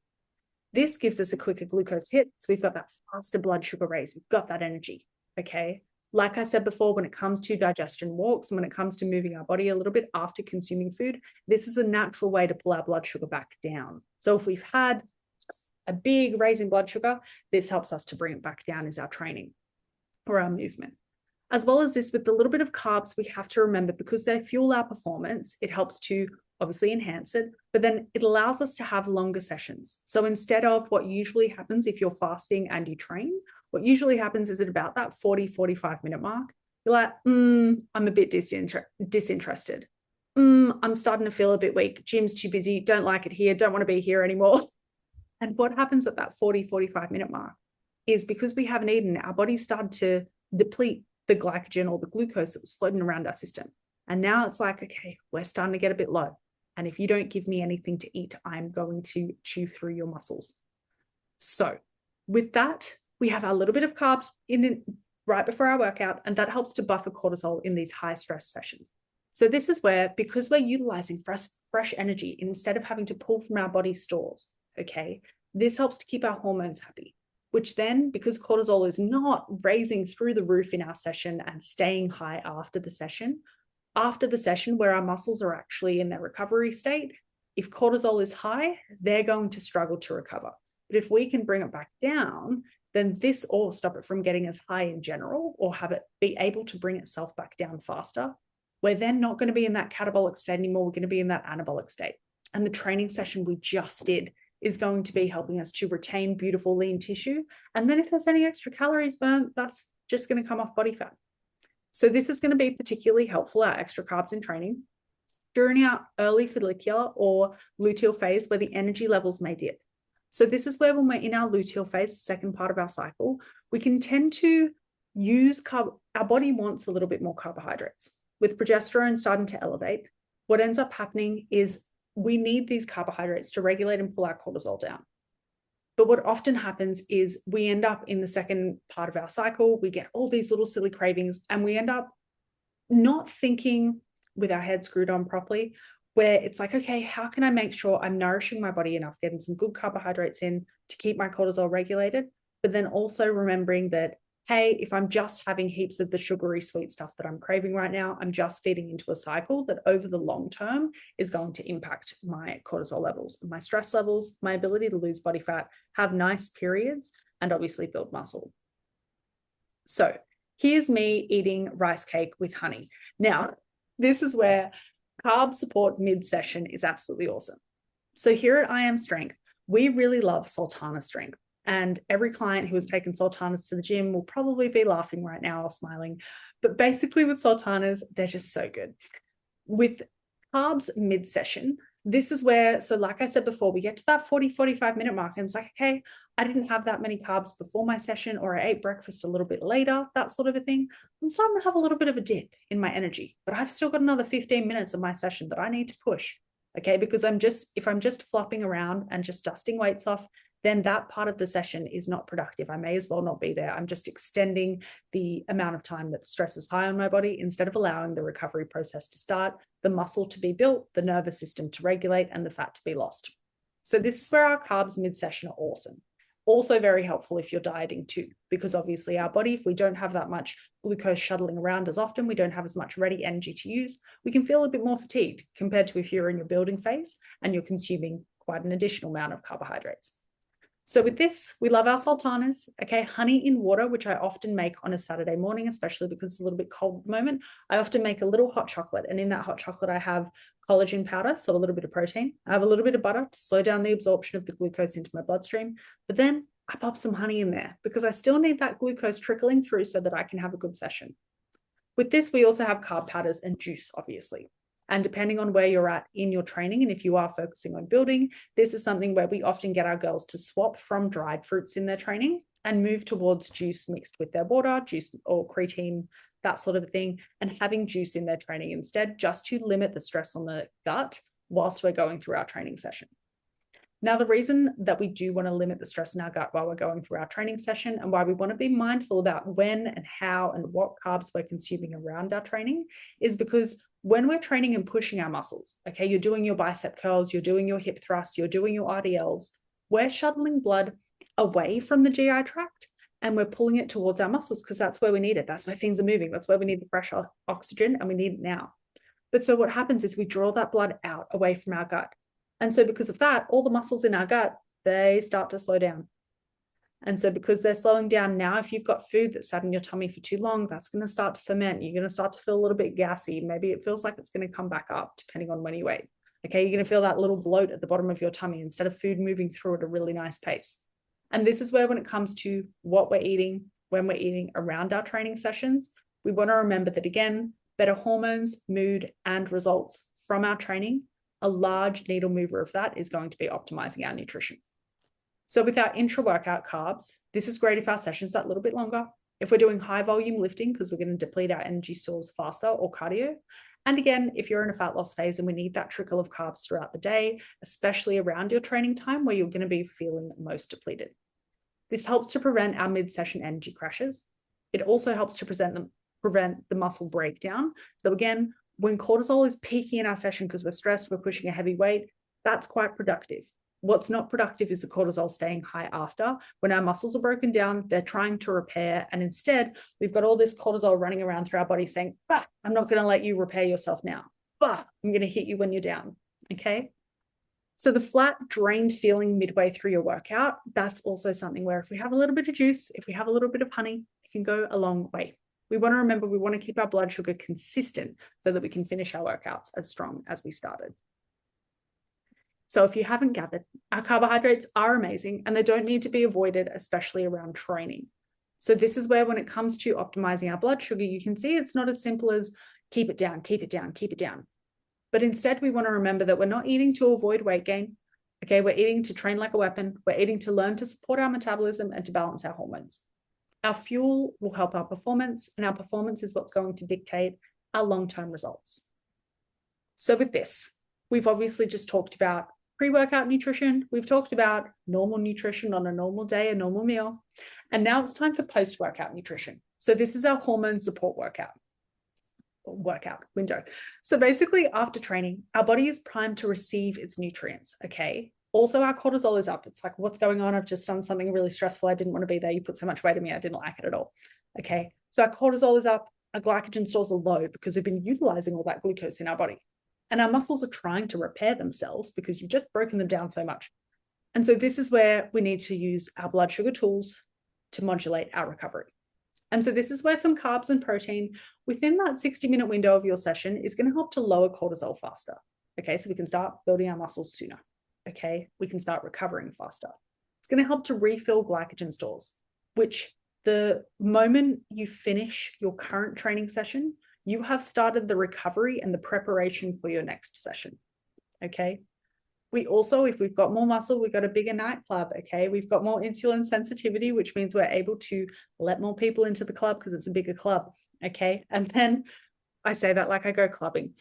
S1: This gives us a quicker glucose hit. So we've got that faster blood sugar raise. We've got that energy. Okay. Like I said before, when it comes to digestion walks and when it comes to moving our body a little bit after consuming food, this is a natural way to pull our blood sugar back down. So if we've had a big raise in blood sugar, this helps us to bring it back down as our training or our movement. As well as this, with the little bit of carbs, we have to remember, because they fuel our performance, it helps to obviously enhance it, but then it allows us to have longer sessions. So instead of what usually happens if you're fasting and you train, what usually happens is at about that 40-45 minute mark, you're like, I'm a bit disinterested. I'm starting to feel a bit weak. Gym's too busy. Don't like it here. Don't want to be here anymore. And what happens at that 40-45 minute mark is, because we haven't eaten, our body started to deplete the glycogen or the glucose that was floating around our system. And now it's like, okay, we're starting to get a bit low. And if you don't give me anything to eat, I'm going to chew through your muscles. So with that, we have our little bit of carbs in right before our workout, and that helps to buffer cortisol in these high stress sessions. So this is where, because we're utilizing fresh energy instead of having to pull from our body stores, okay, this helps to keep our hormones happy, which then, because cortisol is not raising through the roof in our session and staying high after the session where our muscles are actually in their recovery state, if cortisol is high, they're going to struggle to recover. But if we can bring it back down, then this, or stop it from getting as high in general, or have it be able to bring itself back down faster, we're then not going to be in that catabolic state anymore. We're going to be in that anabolic state. And the training session we just did is going to be helping us to retain beautiful lean tissue. And then if there's any extra calories burnt, that's just going to come off body fat. So this is going to be particularly helpful, our extra carbs in training, during our early follicular or luteal phase, where the energy levels may dip. So this is where, when we're in our luteal phase, the second part of our cycle, we can tend to use our body wants a little bit more carbohydrates. With progesterone starting to elevate, what ends up happening is we need these carbohydrates to regulate and pull our cortisol down. But what often happens is we end up in the second part of our cycle, we get all these little silly cravings, and we end up not thinking with our head screwed on properly, where it's like, okay, how can I make sure I'm nourishing my body enough, getting some good carbohydrates in to keep my cortisol regulated, but then also remembering that, hey, if I'm just having heaps of the sugary sweet stuff that I'm craving right now, I'm just feeding into a cycle that over the long term is going to impact my cortisol levels, my stress levels, my ability to lose body fat, have nice periods, and obviously build muscle. So here's me eating rice cake with honey. Now, this is where carb support mid-session is absolutely awesome. So here at I Am Strength, we really love Sultana Strength. And every client who has taken sultanas to the gym will probably be laughing right now or smiling. But basically with sultanas, they're just so good. With carbs mid-session, this is where, so like I said before, we get to that 40-45 minute mark, and it's like, okay, I didn't have that many carbs before my session, or I ate breakfast a little bit later, that sort of a thing. I'm starting to have a little bit of a dip in my energy, but I've still got another 15 minutes of my session that I need to push. Okay, because if I'm just flopping around and just dusting weights off, then that part of the session is not productive. I may as well not be there. I'm just extending the amount of time that stress is high on my body instead of allowing the recovery process to start, the muscle to be built, the nervous system to regulate, and the fat to be lost. So this is where our carbs mid-session are awesome. Also very helpful if you're dieting too, because obviously our body, if we don't have that much glucose shuttling around as often, we don't have as much ready energy to use, we can feel a bit more fatigued compared to if you're in your building phase and you're consuming quite an additional amount of carbohydrates. So with this, we love our sultanas, okay, honey in water, which I often make on a Saturday morning, especially because it's a little bit cold at the moment. I often make a little hot chocolate, and in that hot chocolate, I have collagen powder, so a little bit of protein. I have a little bit of butter to slow down the absorption of the glucose into my bloodstream, but then I pop some honey in there because I still need that glucose trickling through so that I can have a good session. With this, we also have carb powders and juice, obviously. And depending on where you're at in your training, and if you are focusing on building, this is something where we often get our girls to swap from dried fruits in their training and move towards juice mixed with their water, juice or creatine, that sort of a thing, and having juice in their training instead, just to limit the stress on the gut whilst we're going through our training session. Now, the reason that we do want to limit the stress in our gut while we're going through our training session, and why we want to be mindful about when and how and what carbs we're consuming around our training, is because when we're training and pushing our muscles, okay, you're doing your bicep curls, you're doing your hip thrusts, you're doing your RDLs, we're shuttling blood away from the GI tract and we're pulling it towards our muscles because that's where we need it. That's where things are moving. That's where we need the fresh oxygen, and we need it now. But so what happens is we draw that blood out away from our gut. And so because of that, all the muscles in our gut, they start to slow down. And so because they're slowing down now, if you've got food that's sat in your tummy for too long, that's going to start to ferment. You're going to start to feel a little bit gassy. Maybe it feels like it's going to come back up depending on when you ate. Okay, you're going to feel that little bloat at the bottom of your tummy instead of food moving through at a really nice pace. And this is where, when it comes to what we're eating, when we're eating around our training sessions, we want to remember that, again, better hormones, mood, and results from our training, a large needle mover of that is going to be optimizing our nutrition. So with our intra-workout carbs, this is great if our session's that little bit longer, if we're doing high volume lifting because we're going to deplete our energy stores faster, or cardio. And again, if you're in a fat loss phase and we need that trickle of carbs throughout the day, especially around your training time where you're going to be feeling most depleted. This helps to prevent our mid-session energy crashes. It also helps to prevent the muscle breakdown. So again, when cortisol is peaking in our session because we're stressed, we're pushing a heavy weight, that's quite productive. What's not productive is the cortisol staying high after. When our muscles are broken down, they're trying to repair. And instead, we've got all this cortisol running around through our body saying, bah, I'm not going to let you repair yourself now. Bah, I'm going to hit you when you're down. Okay. So the flat, drained feeling midway through your workout, that's also something where if we have a little bit of juice, if we have a little bit of honey, it can go a long way. We want to remember, we want to keep our blood sugar consistent so that we can finish our workouts as strong as we started. So if you haven't gathered, our carbohydrates are amazing and they don't need to be avoided, especially around training. So this is where, when it comes to optimizing our blood sugar, you can see it's not as simple as keep it down, keep it down, keep it down. But instead, we want to remember that we're not eating to avoid weight gain. Okay, we're eating to train like a weapon. We're eating to learn to support our metabolism and to balance our hormones. Our fuel will help our performance, and our performance is what's going to dictate our long-term results. So with this, we've obviously just talked about pre-workout nutrition. We've talked about normal nutrition on a normal day, a normal meal. And now it's time for post-workout nutrition. So this is our hormone support workout window. So basically, after training, our body is primed to receive its nutrients. Okay. Also, our cortisol is up. It's like, what's going on? I've just done something really stressful. I didn't want to be there. You put so much weight on me. I didn't like it at all. Okay. So our cortisol is up. Our glycogen stores are low because we've been utilizing all that glucose in our body. And our muscles are trying to repair themselves because you've just broken them down so much. And so this is where we need to use our blood sugar tools to modulate our recovery. And so this is where some carbs and protein within that 60-minute window of your session is going to help to lower cortisol faster. Okay, so we can start building our muscles sooner. Okay, we can start recovering faster. It's going to help to refill glycogen stores, which the moment you finish your current training session, you have started the recovery and the preparation for your next session. Okay. We also, if we've got more muscle, we've got a bigger night club. Okay. We've got more insulin sensitivity, which means we're able to let more people into the club because it's a bigger club. Okay. And then I say that like I go clubbing.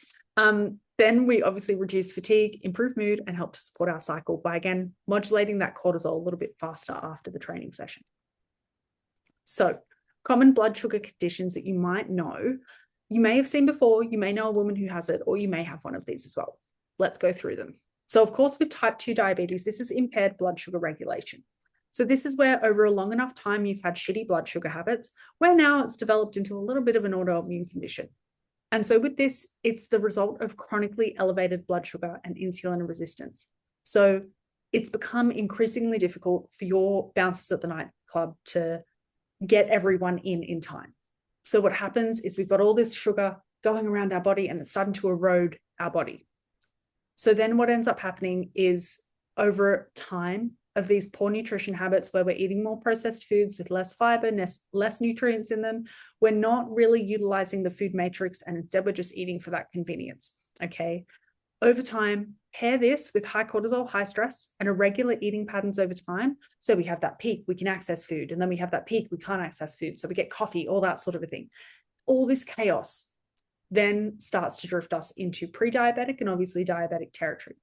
S1: Then we obviously reduce fatigue, improve mood, and help to support our cycle by, again, modulating that cortisol a little bit faster after the training session. So common blood sugar conditions that you might know, you may have seen before, you may know a woman who has it, or you may have one of these as well. Let's go through them. So of course, with type 2 diabetes, this is impaired blood sugar regulation. So this is where over a long enough time, you've had shitty blood sugar habits, where now it's developed into a little bit of an autoimmune condition. And so with this, it's the result of chronically elevated blood sugar and insulin resistance. So it's become increasingly difficult for your bouncers at the nightclub to get everyone in time. So what happens is we've got all this sugar going around our body and it's starting to erode our body. So then what ends up happening is, over time of these poor nutrition habits where we're eating more processed foods with less fiber, less nutrients in them, we're not really utilizing the food matrix, and instead we're just eating for that convenience. Okay. Over time, pair this with high cortisol, high stress, and irregular eating patterns over time. So we have that peak, we can access food, and then we have that peak, we can't access food. So we get coffee, all that sort of a thing. All this chaos then starts to drift us into pre-diabetic and obviously diabetic territory.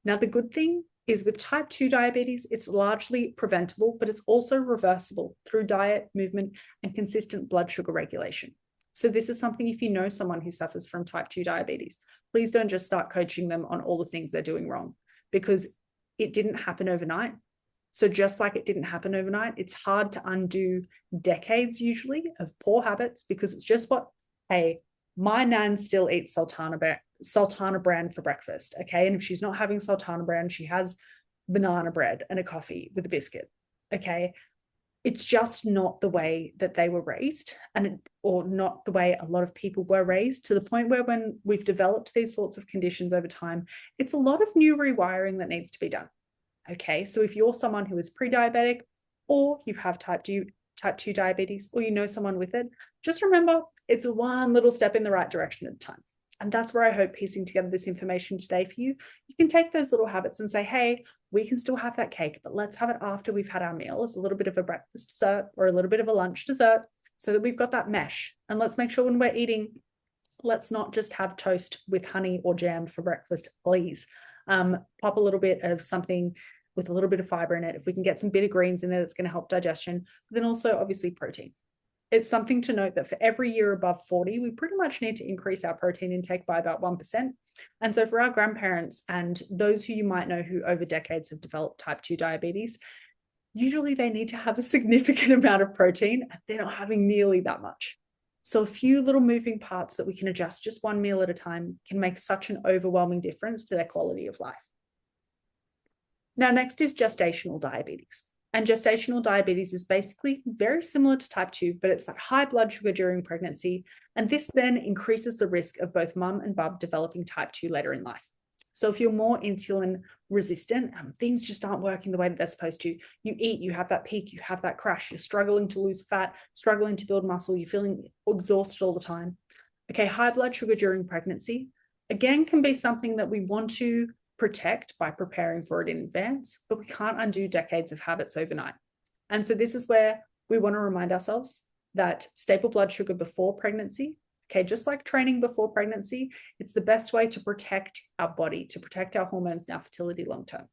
S1: Now, the good thing is with type 2 diabetes, it's largely preventable, but it's also reversible through diet, movement, and consistent blood sugar regulation. So this is something, if you know someone who suffers from type 2 diabetes, please don't just start coaching them on all the things they're doing wrong, because it didn't happen overnight. So just like it didn't happen overnight, it's hard to undo decades usually of poor habits, because it's just what, hey, my nan still eats sultana bran for breakfast. Okay. And if she's not having sultana bran, she has banana bread and a coffee with a biscuit. Okay. It's just not the way that they were raised, or not the way a lot of people were raised, to the point where when we've developed these sorts of conditions over time, it's a lot of new rewiring that needs to be done. Okay, so if you're someone who is pre-diabetic, or you have type 2 diabetes, or you know someone with it, just remember it's one little step in the right direction at a time. And that's where I hope piecing together this information today for you, you can take those little habits and say, hey, we can still have that cake, but let's have it after we've had our meal as a little bit of a breakfast dessert or a little bit of a lunch dessert, so that we've got that mesh. And let's make sure when we're eating, let's not just have toast with honey or jam for breakfast, please. Pop a little bit of something with a little bit of fiber in it. If we can get some bitter greens in there, that's going to help digestion. But then also obviously protein. It's something to note that for every year above 40, we pretty much need to increase our protein intake by about 1%. And so for our grandparents and those who you might know who over decades have developed type 2 diabetes, usually they need to have a significant amount of protein, and they're not having nearly that much. So a few little moving parts that we can adjust just one meal at a time can make such an overwhelming difference to their quality of life. Now, next is gestational diabetes. And gestational diabetes is basically very similar to type 2, but it's that high blood sugar during pregnancy. And this then increases the risk of both mum and bub developing type 2 later in life. So if you're more insulin resistant, things just aren't working the way that they're supposed to. You eat, you have that peak, you have that crash, you're struggling to lose fat, struggling to build muscle, you're feeling exhausted all the time. Okay, high blood sugar during pregnancy, again, can be something that we want to protect by preparing for it in advance, but we can't undo decades of habits overnight. And so this is where we want to remind ourselves that stable blood sugar before pregnancy, okay, just like training before pregnancy, it's the best way to protect our body, to protect our hormones and our fertility long term.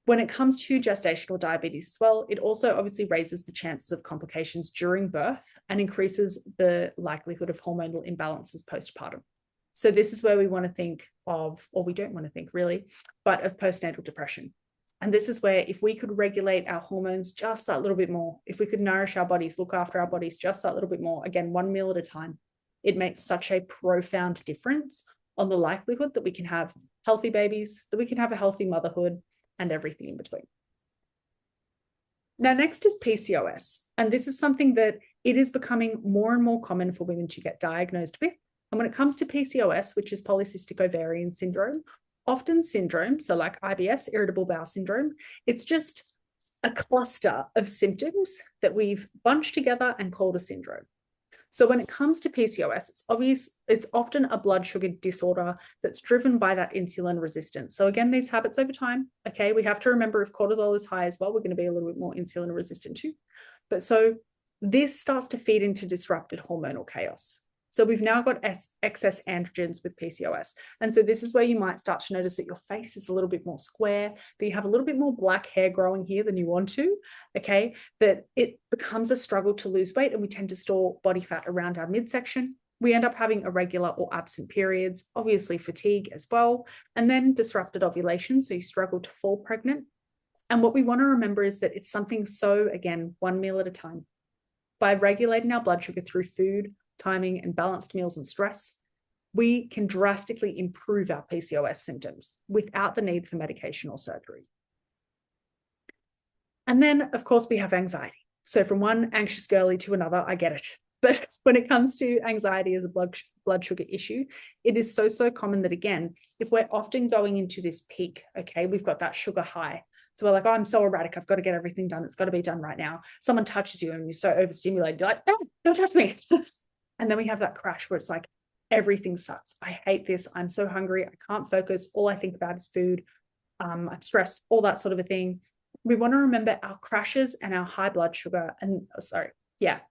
S1: When it comes to gestational diabetes as well, it also obviously raises the chances of complications during birth and increases the likelihood of hormonal imbalances postpartum. So this is where we want to think of, or we don't want to think really, but of postnatal depression. And this is where if we could regulate our hormones just that little bit more, if we could nourish our bodies, look after our bodies just that little bit more, again, one meal at a time, it makes such a profound difference on the likelihood that we can have healthy babies, that we can have a healthy motherhood, and everything in between. Now, next is PCOS. And this is something that it is becoming more and more common for women to get diagnosed with. And when it comes to PCOS, which is polycystic ovarian syndrome, often syndrome, so like IBS, irritable bowel syndrome, it's just a cluster of symptoms that we've bunched together and called a syndrome. So when it comes to PCOS, it's often a blood sugar disorder that's driven by that insulin resistance. So again, these habits over time, okay, we have to remember if cortisol is high as well, we're going to be a little bit more insulin resistant too. But so this starts to feed into disrupted hormonal chaos. So we've now got excess androgens with PCOS. And so this is where you might start to notice that your face is a little bit more square, that you have a little bit more black hair growing here than you want to, okay? That it becomes a struggle to lose weight, and we tend to store body fat around our midsection. We end up having irregular or absent periods, obviously fatigue as well, and then disrupted ovulation, so you struggle to fall pregnant. And what we want to remember is that it's something so, again, one meal at a time. By regulating our blood sugar through food, timing, and balanced meals and stress, we can drastically improve our PCOS symptoms without the need for medication or surgery. And then, of course, we have anxiety. So from one anxious girly to another, I get it. But when it comes to anxiety as a blood sugar issue, it is so common that, again, if we're often going into this peak, okay, we've got that sugar high. So we're like, oh, I'm so erratic. I've got to get everything done. It's got to be done right now. Someone touches you and you're so overstimulated. You're like, oh, don't touch me. And then we have that crash where it's like, everything sucks. I hate this. I'm so hungry. I can't focus. All I think about is food. I'm stressed, all that sort of a thing. We want to remember our crashes and our high blood sugar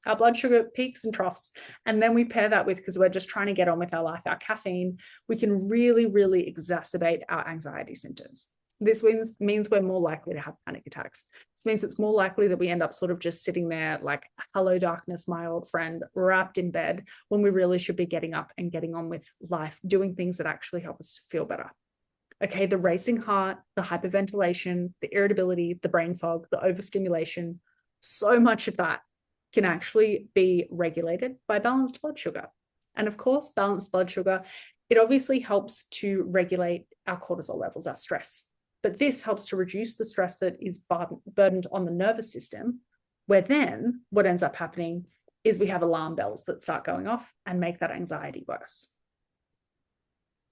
S1: our blood sugar peaks and troughs. And then we pair that with, because we're just trying to get on with our life, our caffeine, we can really, really exacerbate our anxiety symptoms. This means we're more likely to have panic attacks. This means it's more likely that we end up sort of just sitting there like, hello, darkness, my old friend, wrapped in bed, when we really should be getting up and getting on with life, doing things that actually help us to feel better. Okay, the racing heart, the hyperventilation, the irritability, the brain fog, the overstimulation, so much of that can actually be regulated by balanced blood sugar. And of course, balanced blood sugar, it obviously helps to regulate our cortisol levels, our stress. But this helps to reduce the stress that is burdened on the nervous system, where then what ends up happening is we have alarm bells that start going off and make that anxiety worse.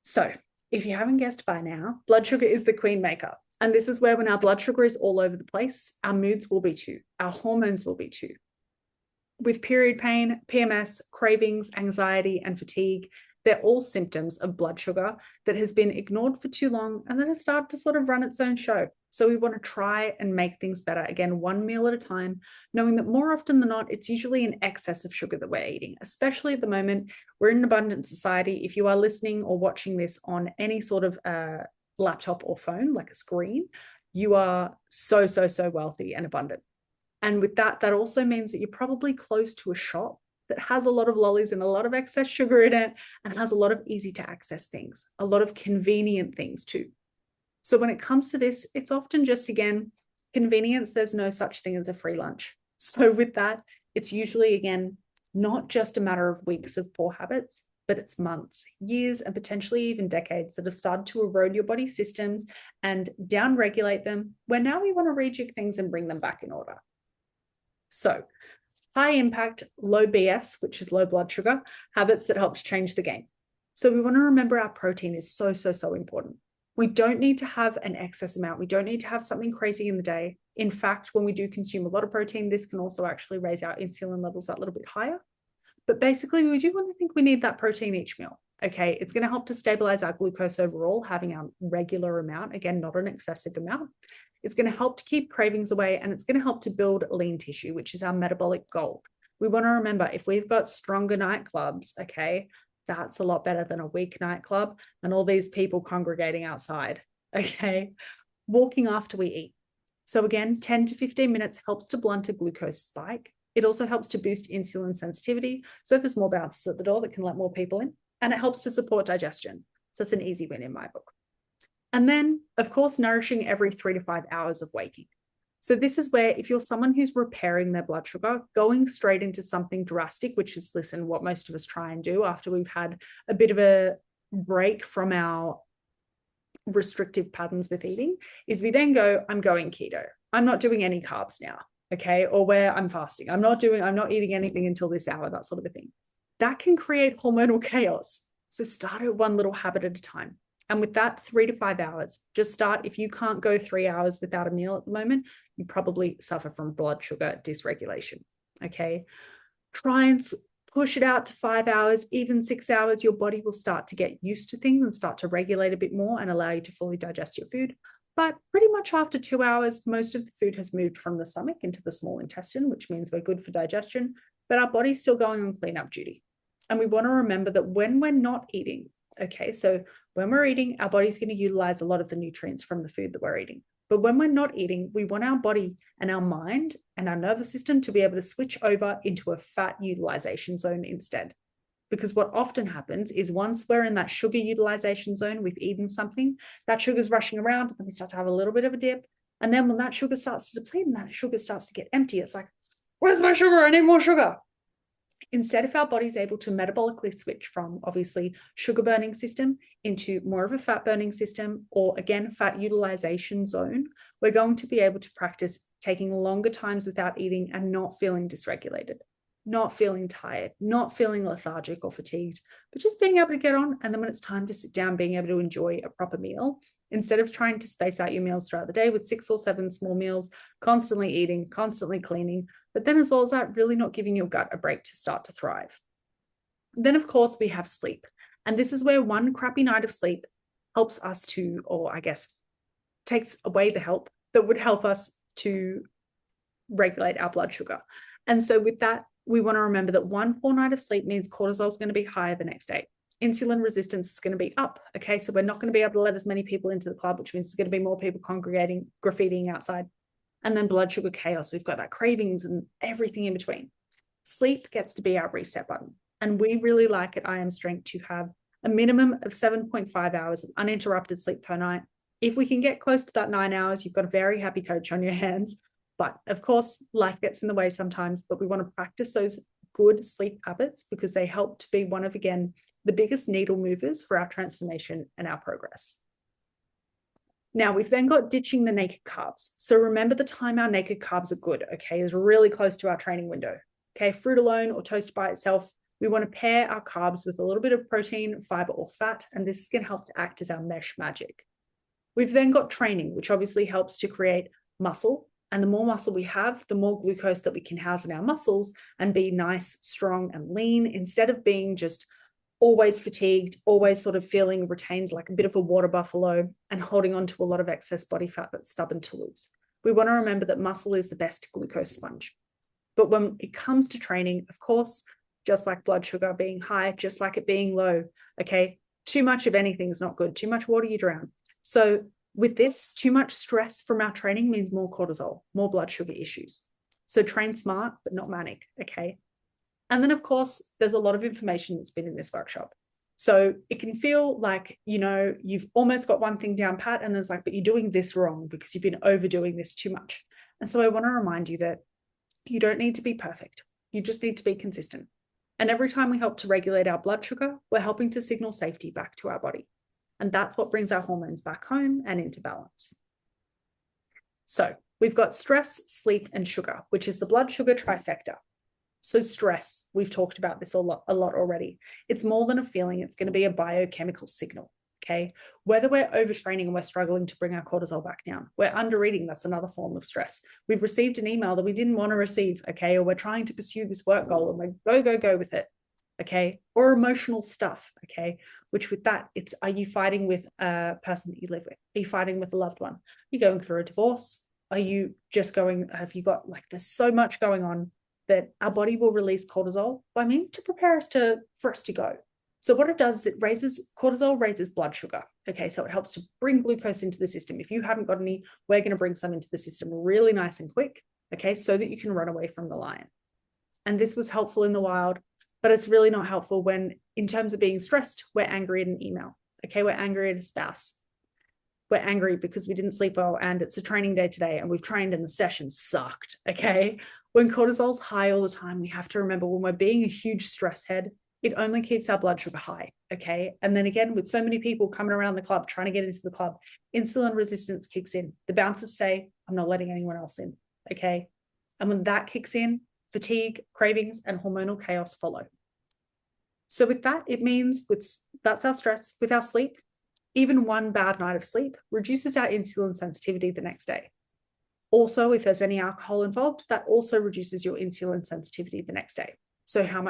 S1: So if you haven't guessed by now, blood sugar is the queen maker. And this is where when our blood sugar is all over the place, our moods will be too, our hormones will be too. With period pain, PMS, cravings, anxiety, and fatigue, they're all symptoms of blood sugar that has been ignored for too long and then has started to sort of run its own show. So we want to try and make things better, again, one meal at a time, knowing that more often than not, it's usually an excess of sugar that we're eating, especially at the moment. We're in an abundant society. If you are listening or watching this on any sort of laptop or phone, like a screen, you are so wealthy and abundant. And with that, that also means that you're probably close to a shop that has a lot of lollies and a lot of excess sugar in it and has a lot of easy to access things, a lot of convenient things too. So when it comes to this, it's often just, again, convenience. There's no such thing as a free lunch. So with that, it's usually, again, not just a matter of weeks of poor habits, but it's months, years, and potentially even decades that have started to erode your body systems and down-regulate them, where now we want to rejig things and bring them back in order. So high impact, low BS, which is low blood sugar, habits that helps change the game. So we want to remember our protein is so important. We don't need to have an excess amount. We don't need to have something crazy in the day. In fact, when we do consume a lot of protein, this can also actually raise our insulin levels that little bit higher. But basically, we do want to think we need that protein each meal. Okay, it's going to help to stabilize our glucose overall, having our regular amount, again, not an excessive amount. It's going to help to keep cravings away, and it's going to help to build lean tissue, which is our metabolic goal. We want to remember, if we've got stronger nightclubs, okay, that's a lot better than a weak nightclub and all these people congregating outside, okay? Walking after we eat. So again, 10 to 15 minutes helps to blunt a glucose spike. It also helps to boost insulin sensitivity. So there's more bounces at the door that can let more people in, and it helps to support digestion. So it's an easy win in my book. And then, of course, nourishing every 3 to 5 hours of waking. So this is where, if you're someone who's repairing their blood sugar, going straight into something drastic, which is, listen, what most of us try and do after we've had a bit of a break from our restrictive patterns with eating, is we then go, I'm going keto. I'm not doing any carbs now, okay? Or where I'm fasting. I'm not eating anything until this hour, that sort of a thing. That can create hormonal chaos. So start at one little habit at a time. And with that, 3 to 5 hours, just start. If you can't go 3 hours without a meal at the moment, you probably suffer from blood sugar dysregulation, okay? Try and push it out to 5 hours, even 6 hours. Your body will start to get used to things and start to regulate a bit more and allow you to fully digest your food. But pretty much after 2 hours, most of the food has moved from the stomach into the small intestine, which means we're good for digestion, but our body's still going on cleanup duty. And we want to remember that when we're not eating, okay, so when we're eating, our body's going to utilize a lot of the nutrients from the food that we're eating. But when we're not eating, we want our body and our mind and our nervous system to be able to switch over into a fat utilization zone instead. Because what often happens is once we're in that sugar utilization zone, we've eaten something, that sugar's rushing around, and then we start to have a little bit of a dip. And then when that sugar starts to deplete and that sugar starts to get empty, it's like, where's my sugar? I need more sugar. Instead, if our body's able to metabolically switch from, obviously, sugar burning system into more of a fat burning system, or again, fat utilization zone, we're going to be able to practice taking longer times without eating and not feeling dysregulated, not feeling tired, not feeling lethargic or fatigued, but just being able to get on. And then when it's time to sit down, being able to enjoy a proper meal, instead of trying to space out your meals throughout the day with 6 or 7 small meals, constantly eating, constantly cleaning, but then as well as that, really not giving your gut a break to start to thrive. Then, of course, we have sleep. And this is where one crappy night of sleep helps us to, or I guess, takes away the help that would help us to regulate our blood sugar. And so with that, we want to remember that one poor night of sleep means cortisol is going to be higher the next day. Insulin resistance is going to be up. Okay, so we're not going to be able to let as many people into the club, which means there's going to be more people congregating, graffitiing outside. And then blood sugar chaos. We've got that cravings and everything in between. Sleep gets to be our reset button. And we really like at I Am Strength to have a minimum of 7.5 hours of uninterrupted sleep per night. If we can get close to that 9 hours, you've got a very happy coach on your hands. But of course, life gets in the way sometimes, but we want to practice those good sleep habits because they help to be one of, again, the biggest needle movers for our transformation and our progress. Now, we've then got ditching the naked carbs. So remember the time our naked carbs are good, okay, is really close to our training window. Okay, fruit alone or toast by itself, we want to pair our carbs with a little bit of protein, fiber, or fat, and this is going to help to act as our mesh magic. We've then got training, which obviously helps to create muscle. And the more muscle we have, the more glucose that we can house in our muscles and be nice, strong, and lean instead of being just always fatigued, always sort of feeling retained like a bit of a water buffalo and holding on to a lot of excess body fat that's stubborn to lose. We want to remember that muscle is the best glucose sponge. But when it comes to training, of course, just like blood sugar being high, just like it being low, okay, too much of anything is not good. Too much water, you drown. So with this, too much stress from our training means more cortisol, more blood sugar issues. So train smart, but not manic, okay? And then, of course, there's a lot of information that's been in this workshop. So it can feel like, you know, you've almost got one thing down pat and it's like, but you're doing this wrong because you've been overdoing this too much. And so I want to remind you that you don't need to be perfect. You just need to be consistent. And every time we help to regulate our blood sugar, we're helping to signal safety back to our body. And that's what brings our hormones back home and into balance. So we've got stress, sleep, and sugar, which is the blood sugar trifecta. So stress, we've talked about this a lot already. It's more than a feeling. It's going to be a biochemical signal, okay? Whether we're overtraining and we're struggling to bring our cortisol back down, we're undereating, that's another form of stress. We've received an email that we didn't want to receive, okay? Or we're trying to pursue this work goal and we're go with it, okay? Or emotional stuff, okay? Which with that, it's, are you fighting with a person that you live with? Are you fighting with a loved one? Are you going through a divorce? Are you just going, have you got, like, there's so much going on that our body will release cortisol by means to prepare us for us to go. So what it does is cortisol raises blood sugar. Okay, so it helps to bring glucose into the system. If you haven't got any, we're going to bring some into the system really nice and quick, okay, so that you can run away from the lion. And this was helpful in the wild, but it's really not helpful when, in terms of being stressed, we're angry at an email. Okay, we're angry at a spouse. We're angry because we didn't sleep well and it's a training day today and we've trained and the session sucked, okay? When cortisol's high all the time, we have to remember when we're being a huge stress head, it only keeps our blood sugar high, okay? And then again, with so many people coming around the club, trying to get into the club, insulin resistance kicks in. The bouncers say, I'm not letting anyone else in, okay? And when that kicks in, fatigue, cravings, and hormonal chaos follow. So with that, it means that's our stress. With our sleep, even one bad night of sleep reduces our insulin sensitivity the next day. Also, if there's any alcohol involved, that also reduces your insulin sensitivity the next day. So how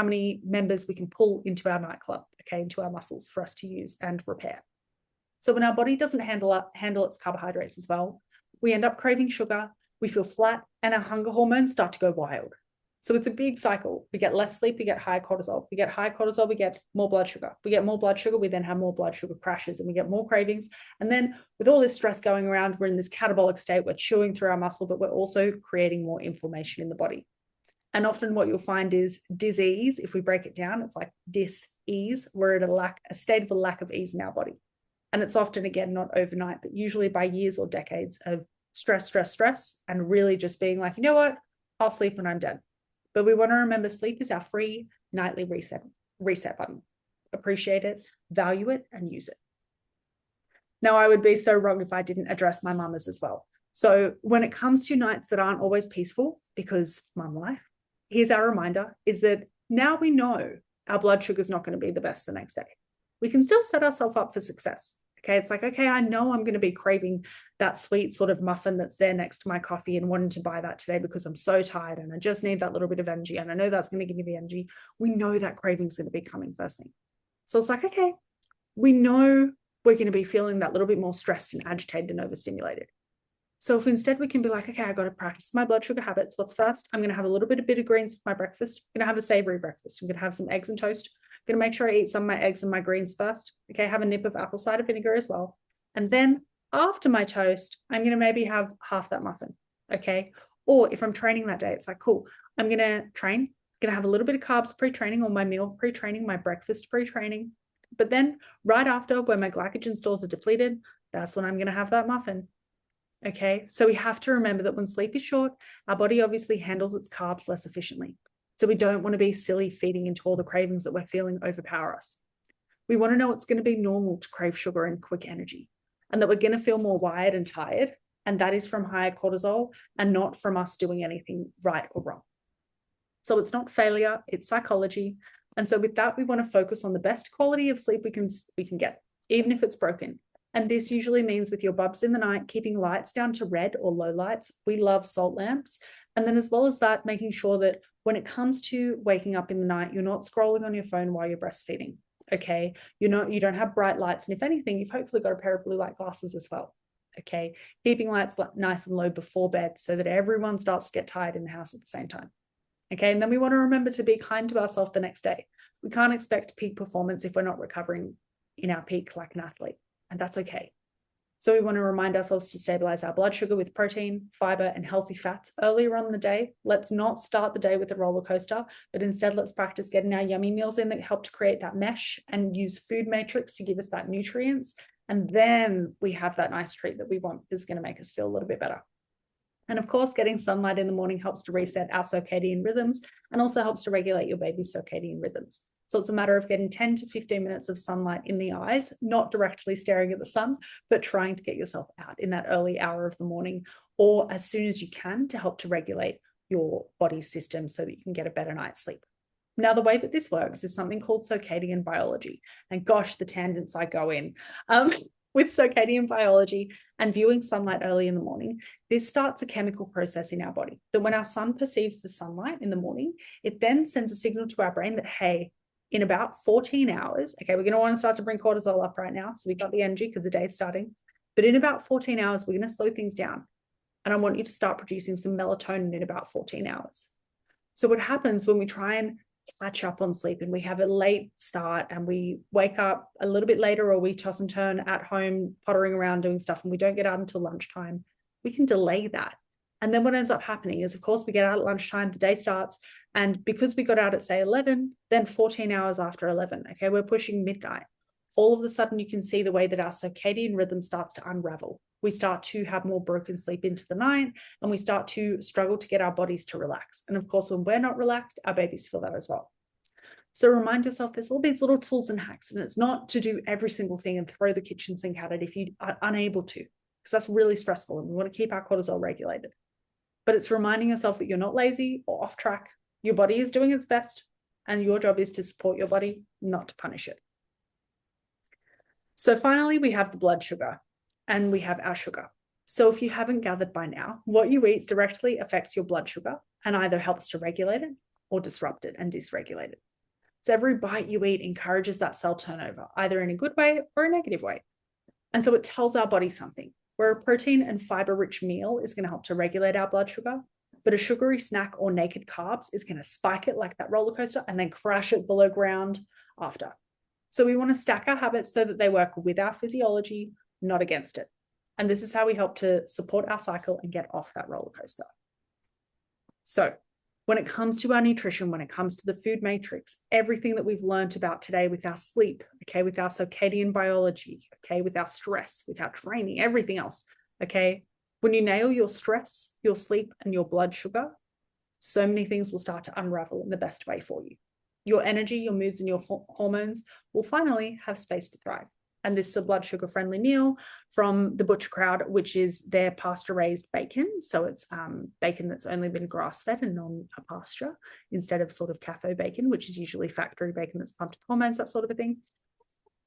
S1: many members we can pull into our nightclub, okay, into our muscles for us to use and repair. So when our body doesn't handle its carbohydrates as well, we end up craving sugar, we feel flat, and our hunger hormones start to go wild. So it's a big cycle. We get less sleep, we get high cortisol. We get high cortisol, we get more blood sugar. We get more blood sugar, we then have more blood sugar crashes and we get more cravings. And then with all this stress going around, we're in this catabolic state, we're chewing through our muscle, but we're also creating more inflammation in the body. And often what you'll find is disease, if we break it down, it's like dis-ease. We're at a state of a lack of ease in our body. And it's often, again, not overnight, but usually by years or decades of stress, and really just being like, you know what, I'll sleep when I'm dead. But we want to remember sleep is our free nightly reset button. Appreciate it, value it, and use it. Now, I would be so wrong if I didn't address my mamas as well. So when it comes to nights that aren't always peaceful, because mum life, here's our reminder, is that now we know our blood sugar is not going to be the best the next day. We can still set ourselves up for success. Okay, it's like, okay, I know I'm going to be craving that sweet sort of muffin that's there next to my coffee and wanting to buy that today because I'm so tired and I just need that little bit of energy and I know that's going to give me the energy. We know that craving is going to be coming first thing. So it's like, okay, we know we're going to be feeling that little bit more stressed and agitated and overstimulated. So if instead we can be like, okay, I got to practice my blood sugar habits. What's first? I'm going to have a little bit of bitter greens with my breakfast. I'm going to have a savory breakfast. I'm going to have some eggs and toast. I'm going to make sure I eat some of my eggs and my greens first. Okay, have a nip of apple cider vinegar as well. And then after my toast, I'm going to maybe have half that muffin. Okay. Or if I'm training that day, it's like, cool, I'm going to train. I'm going to have a little bit of carbs pre-training or my meal pre-training, my breakfast pre-training. But then right after, when my glycogen stores are depleted, that's when I'm going to have that muffin. Okay, so we have to remember that when sleep is short, our body obviously handles its carbs less efficiently. So we don't want to be silly feeding into all the cravings that we're feeling overpower us. We want to know it's going to be normal to crave sugar and quick energy, and that we're going to feel more wired and tired. And that is from higher cortisol and not from us doing anything right or wrong. So it's not failure, it's psychology. And so with that, we want to focus on the best quality of sleep we can get, even if it's broken. And this usually means with your bubs in the night, keeping lights down to red or low lights. We love salt lamps. And then as well as that, making sure that when it comes to waking up in the night, you're not scrolling on your phone while you're breastfeeding. Okay. You don't have bright lights. And if anything, you've hopefully got a pair of blue light glasses as well. Okay. Keeping lights nice and low before bed so that everyone starts to get tired in the house at the same time. Okay. And then we want to remember to be kind to ourselves the next day. We can't expect peak performance if we're not recovering in our peak like an athlete. And that's okay. So we want to remind ourselves to stabilize our blood sugar with protein, fiber, and healthy fats earlier on in the day. Let's not start the day with a roller coaster, but instead let's practice getting our yummy meals in that help to create that mesh and use food matrix to give us that nutrients. And then we have that nice treat that we want is going to make us feel a little bit better. And of course, getting sunlight in the morning helps to reset our circadian rhythms and also helps to regulate your baby's circadian rhythms. So it's a matter of getting 10 to 15 minutes of sunlight in the eyes, not directly staring at the sun, but trying to get yourself out in that early hour of the morning or as soon as you can to help to regulate your body's system so that you can get a better night's sleep. Now, the way that this works is something called circadian biology. And gosh, the tangents I go in. With circadian biology and viewing sunlight early in the morning, this starts a chemical process in our body that when our sun perceives the sunlight in the morning, it then sends a signal to our brain that, hey, in about 14 hours, okay, we're going to want to start to bring cortisol up right now. So we've got the energy because the day's starting. But in about 14 hours, we're going to slow things down. And I want you to start producing some melatonin in about 14 hours. So what happens when we try and catch up on sleep and we have a late start and we wake up a little bit later or we toss and turn at home, pottering around doing stuff and we don't get out until lunchtime, we can delay that. And then what ends up happening is, of course, we get out at lunchtime, the day starts, and because we got out at, say, 11, then 14 hours after 11, okay, we're pushing midnight. All of a sudden, you can see the way that our circadian rhythm starts to unravel. We start to have more broken sleep into the night, and we start to struggle to get our bodies to relax. And of course, when we're not relaxed, our babies feel that as well. So remind yourself there's all these little tools and hacks, and it's not to do every single thing and throw the kitchen sink at it if you are unable to, because that's really stressful, and we want to keep our cortisol regulated. But it's reminding yourself that you're not lazy or off track. Your body is doing its best, and your job is to support your body, not to punish it. So finally, we have the blood sugar and we have our sugar. So if you haven't gathered by now, what you eat directly affects your blood sugar and either helps to regulate it or disrupt it and dysregulate it. So every bite you eat encourages that cell turnover, either in a good way or a negative way. And so it tells our body something, where a protein and fiber-rich meal is going to help to regulate our blood sugar, but a sugary snack or naked carbs is going to spike it like that roller coaster and then crash it below ground after. So we want to stack our habits so that they work with our physiology, not against it. And this is how we help to support our cycle and get off that roller coaster. So when it comes to our nutrition, when it comes to the food matrix, everything that we've learned about today with our sleep, okay, with our circadian biology, okay, with our stress, with our training, everything else, okay, when you nail your stress, your sleep, and your blood sugar, so many things will start to unravel in the best way for you. Your energy, your moods, and your hormones will finally have space to thrive. And this is a blood sugar friendly meal from the Butcher Crowd, which is their pasture raised bacon. So it's bacon that's only been grass fed and non pasture instead of sort of cafe bacon, which is usually factory bacon that's pumped with hormones, that sort of a thing.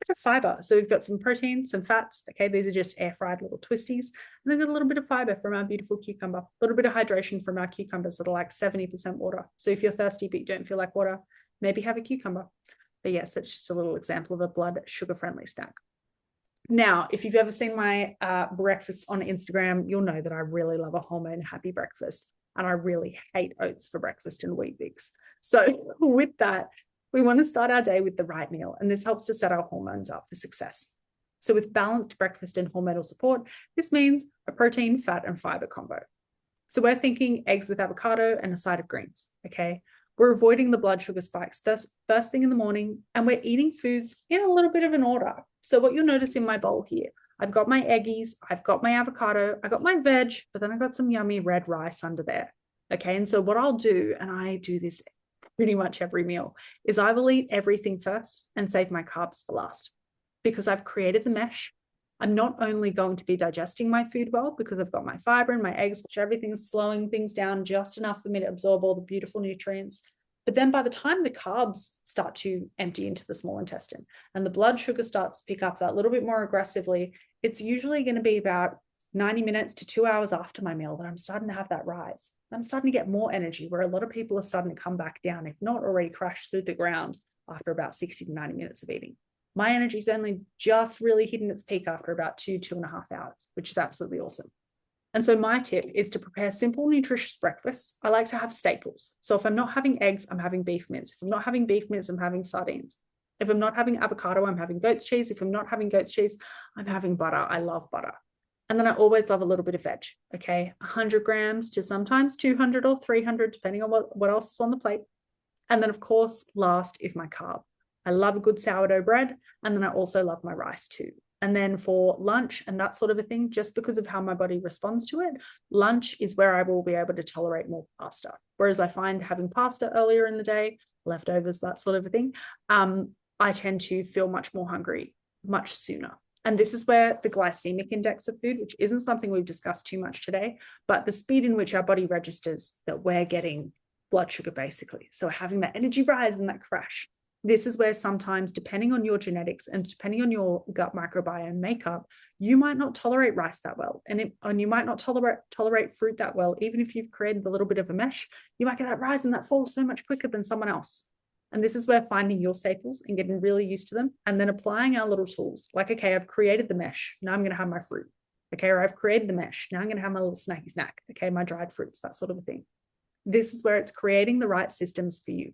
S1: Bit of fiber. So we've got some protein, some fats. Okay, these are just air fried little twisties. And then got a little bit of fiber from our beautiful cucumber, a little bit of hydration from our cucumbers that are like 70% water. So if you're thirsty but you don't feel like water, maybe have a cucumber. But yes, that's just a little example of a blood sugar friendly snack. Now, if you've ever seen my breakfast on Instagram, you'll know that I really love a hormone happy breakfast, and I really hate oats for breakfast and wheat bix. So with that, we want to start our day with the right meal, and this helps to set our hormones up for success. So with balanced breakfast and hormonal support, this means a protein, fat, and fiber combo. So we're thinking eggs with avocado and a side of greens, okay? We're avoiding the blood sugar spikes first thing in the morning, and we're eating foods in a little bit of an order. So what you'll notice in my bowl here, I've got my eggies, I've got my avocado, I got my veg, but then I've got some yummy red rice under there. Okay, and so what I'll do, and I do this pretty much every meal, is I will eat everything first and save my carbs for last, because I've created the mesh. I'm not only going to be digesting my food well because I've got my fiber and my eggs, which everything's slowing things down just enough for me to absorb all the beautiful nutrients. But then by the time the carbs start to empty into the small intestine and the blood sugar starts to pick up that little bit more aggressively, it's usually going to be about 90 minutes to 2 hours after my meal that I'm starting to have that rise. I'm starting to get more energy, where a lot of people are starting to come back down, if not already crashed through the ground after about 60 to 90 minutes of eating. My energy's only just really hitting its peak after about 2.5 hours, which is absolutely awesome. And so my tip is to prepare simple, nutritious breakfasts. I like to have staples. So if I'm not having eggs, I'm having beef mince. If I'm not having beef mince, I'm having sardines. If I'm not having avocado, I'm having goat's cheese. If I'm not having goat's cheese, I'm having butter. I love butter. And then I always love a little bit of veg, okay? 100 grams to sometimes 200 or 300, depending on what else is on the plate. And then, of course, last is my carb. I love a good sourdough bread, and then I also love my rice too. And then for lunch and that sort of a thing, just because of how my body responds to it, lunch is where I will be able to tolerate more pasta. Whereas I find having pasta earlier in the day, leftovers, that sort of a thing, I tend to feel much more hungry much sooner. And this is where the glycemic index of food, which isn't something we've discussed too much today, but the speed in which our body registers that we're getting blood sugar, basically. So having that energy rise and that crash. This is where sometimes, depending on your genetics and depending on your gut microbiome makeup, you might not tolerate rice that well. And you might not tolerate fruit that well. Even if you've created a little bit of a mesh, you might get that rise and that fall so much quicker than someone else. And this is where finding your staples and getting really used to them, and then applying our little tools. Like, okay, I've created the mesh. Now I'm going to have my fruit. Okay, or I've created the mesh. Now I'm going to have my little snacky snack. Okay, my dried fruits, that sort of a thing. This is where it's creating the right systems for you.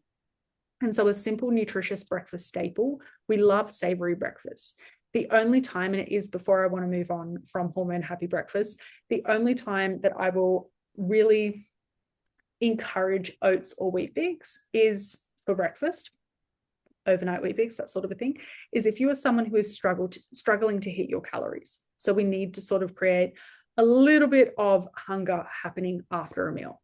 S1: And so a simple, nutritious breakfast staple, we love savory breakfasts. The only time, and it is before I want to move on from hormone happy breakfast, the only time that I will really encourage oats or wheat bix is for breakfast, overnight wheat bix, that sort of a thing, is if you are someone who is struggling to hit your calories. So we need to sort of create a little bit of hunger happening after a meal.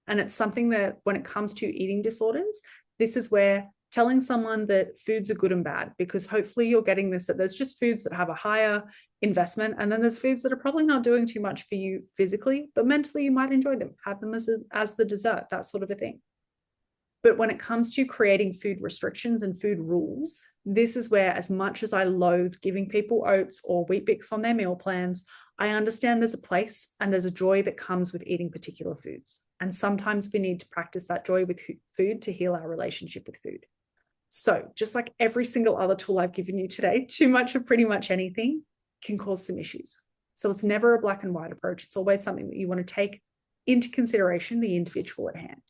S1: And it's something that when it comes to eating disorders, this is where telling someone that foods are good and bad, because hopefully you're getting this, that there's just foods that have a higher investment, and then there's foods that are probably not doing too much for you physically, but mentally you might enjoy them, have them as the dessert, that sort of a thing. But when it comes to creating food restrictions and food rules, this is where, as much as I loathe giving people oats or wheat bix on their meal plans, I understand there's a place and there's a joy that comes with eating particular foods. And sometimes we need to practice that joy with food to heal our relationship with food. So just like every single other tool I've given you today, too much of pretty much anything can cause some issues. So it's never a black and white approach. It's always something that you want to take into consideration the individual at hand.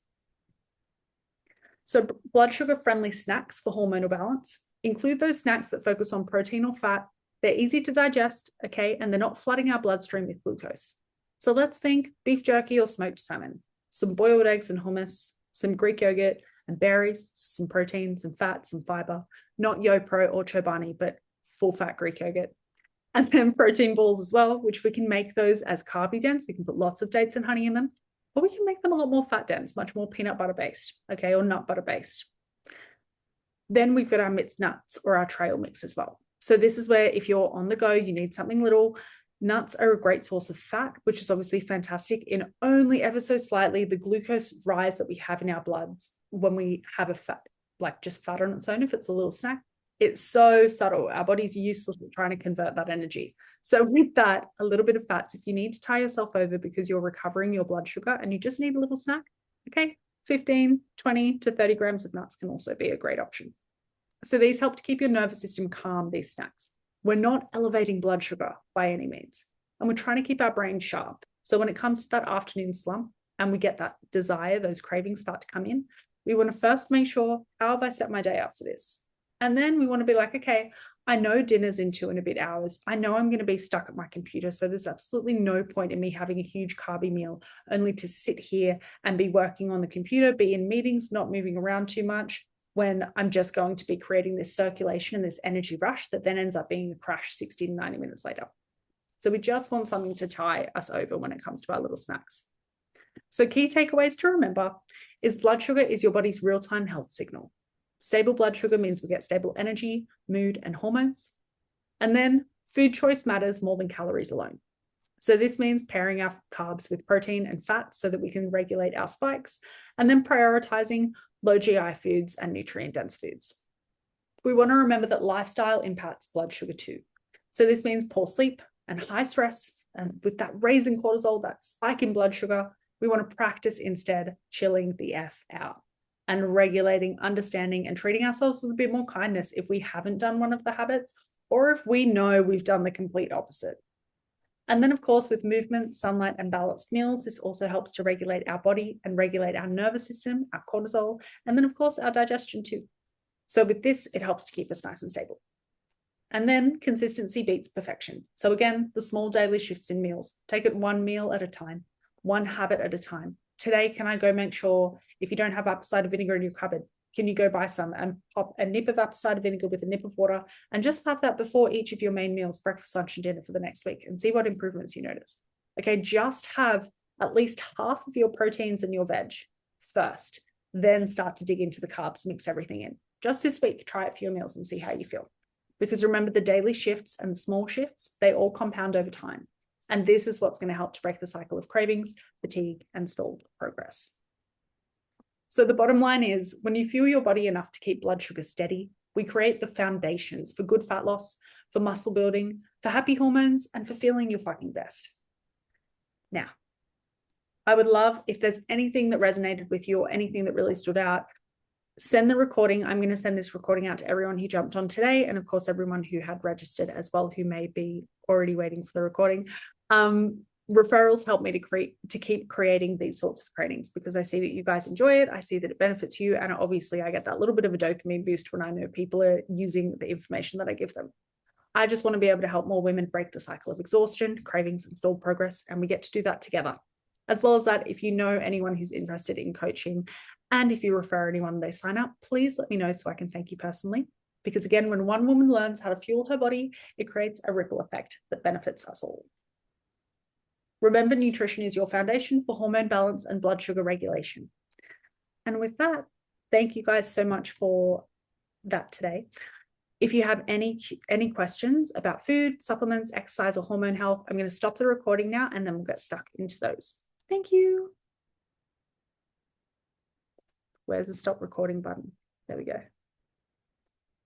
S1: So blood sugar friendly snacks for hormonal balance include those snacks that focus on protein or fat. They're easy to digest, okay, and they're not flooding our bloodstream with glucose. So let's think beef jerky or smoked salmon, some boiled eggs and hummus, some Greek yogurt and berries, some protein, some fat, some fiber, not YoPro or Chobani, but full fat Greek yogurt. And then protein balls as well, which we can make those as carby dense. We can put lots of dates and honey in them, or we can make them a lot more fat dense, much more peanut butter based, okay, or nut butter based. Then we've got our mixed nuts or our trail mix as well. So this is where if you're on the go, you need something little. Nuts are a great source of fat, which is obviously fantastic in only ever so slightly the glucose rise that we have in our bloods when we have a fat, like just fat on its own, if it's a little snack. It's so subtle. Our body's useless at trying to convert that energy. So with that, a little bit of fats, if you need to tie yourself over because you're recovering your blood sugar and you just need a little snack, okay, 15, 20 to 30 grams of nuts can also be a great option. So these help to keep your nervous system calm, these snacks. We're not elevating blood sugar by any means, and we're trying to keep our brain sharp. So when it comes to that afternoon slump and we get that desire, those cravings start to come in, we want to first make sure, how have I set my day up for this? And then we want to be like, okay, I know dinner's in 2 and a bit hours. I know I'm going to be stuck at my computer. So there's absolutely no point in me having a huge carby meal only to sit here and be working on the computer, be in meetings, not moving around too much, when I'm just going to be creating this circulation and this energy rush that then ends up being a crash 60 to 90 minutes later. So we just want something to tie us over when it comes to our little snacks. So key takeaways to remember is blood sugar is your body's real-time health signal. Stable blood sugar means we get stable energy, mood, and hormones. And then food choice matters more than calories alone. So this means pairing our carbs with protein and fat so that we can regulate our spikes, and then prioritizing low GI foods and nutrient-dense foods. We want to remember that lifestyle impacts blood sugar too. So this means poor sleep and high stress, and with that raise in cortisol, that spike in blood sugar, we want to practice instead chilling the F out and regulating, understanding, and treating ourselves with a bit more kindness if we haven't done one of the habits, or if we know we've done the complete opposite. And then, of course, with movement, sunlight, and balanced meals, this also helps to regulate our body and regulate our nervous system, our cortisol, and then, of course, our digestion too. So with this, it helps to keep us nice and stable. And then consistency beats perfection. So again, the small daily shifts in meals. Take it one meal at a time, one habit at a time. Today, can I go make sure if you don't have apple cider vinegar in your cupboard, can you go buy some and pop a nip of apple cider vinegar with a nip of water and just have that before each of your main meals, breakfast, lunch, and dinner for the next week, and see what improvements you notice. Okay, just have at least half of your proteins and your veg first, then start to dig into the carbs, mix everything in. Just this week, try it for your meals and see how you feel. Because remember, the daily shifts and the small shifts, they all compound over time. And this is what's going to help to break the cycle of cravings, fatigue, and stalled progress. So the bottom line is, when you fuel your body enough to keep blood sugar steady, we create the foundations for good fat loss, for muscle building, for happy hormones, and for feeling your fucking best. Now, I would love if there's anything that resonated with you or anything that really stood out, send the recording. I'm going to send this recording out to everyone who jumped on today, and of course, everyone who had registered as well, who may be already waiting for the recording. Referrals help me to keep creating these sorts of trainings because I see that you guys enjoy it. I see that it benefits you. And obviously I get that little bit of a dopamine boost when I know people are using the information that I give them. I just want to be able to help more women break the cycle of exhaustion, cravings, and stalled progress. And we get to do that together. As well as that, if you know anyone who's interested in coaching, and if you refer anyone they sign up, please let me know so I can thank you personally. Because again, when one woman learns how to fuel her body, it creates a ripple effect that benefits us all. Remember, nutrition is your foundation for hormone balance and blood sugar regulation. And with that, thank you guys so much for that today. If you have any questions about food, supplements, exercise, or hormone health, I'm going to stop the recording now and then we'll get stuck into those. Thank you. Where's the stop recording button? There we go.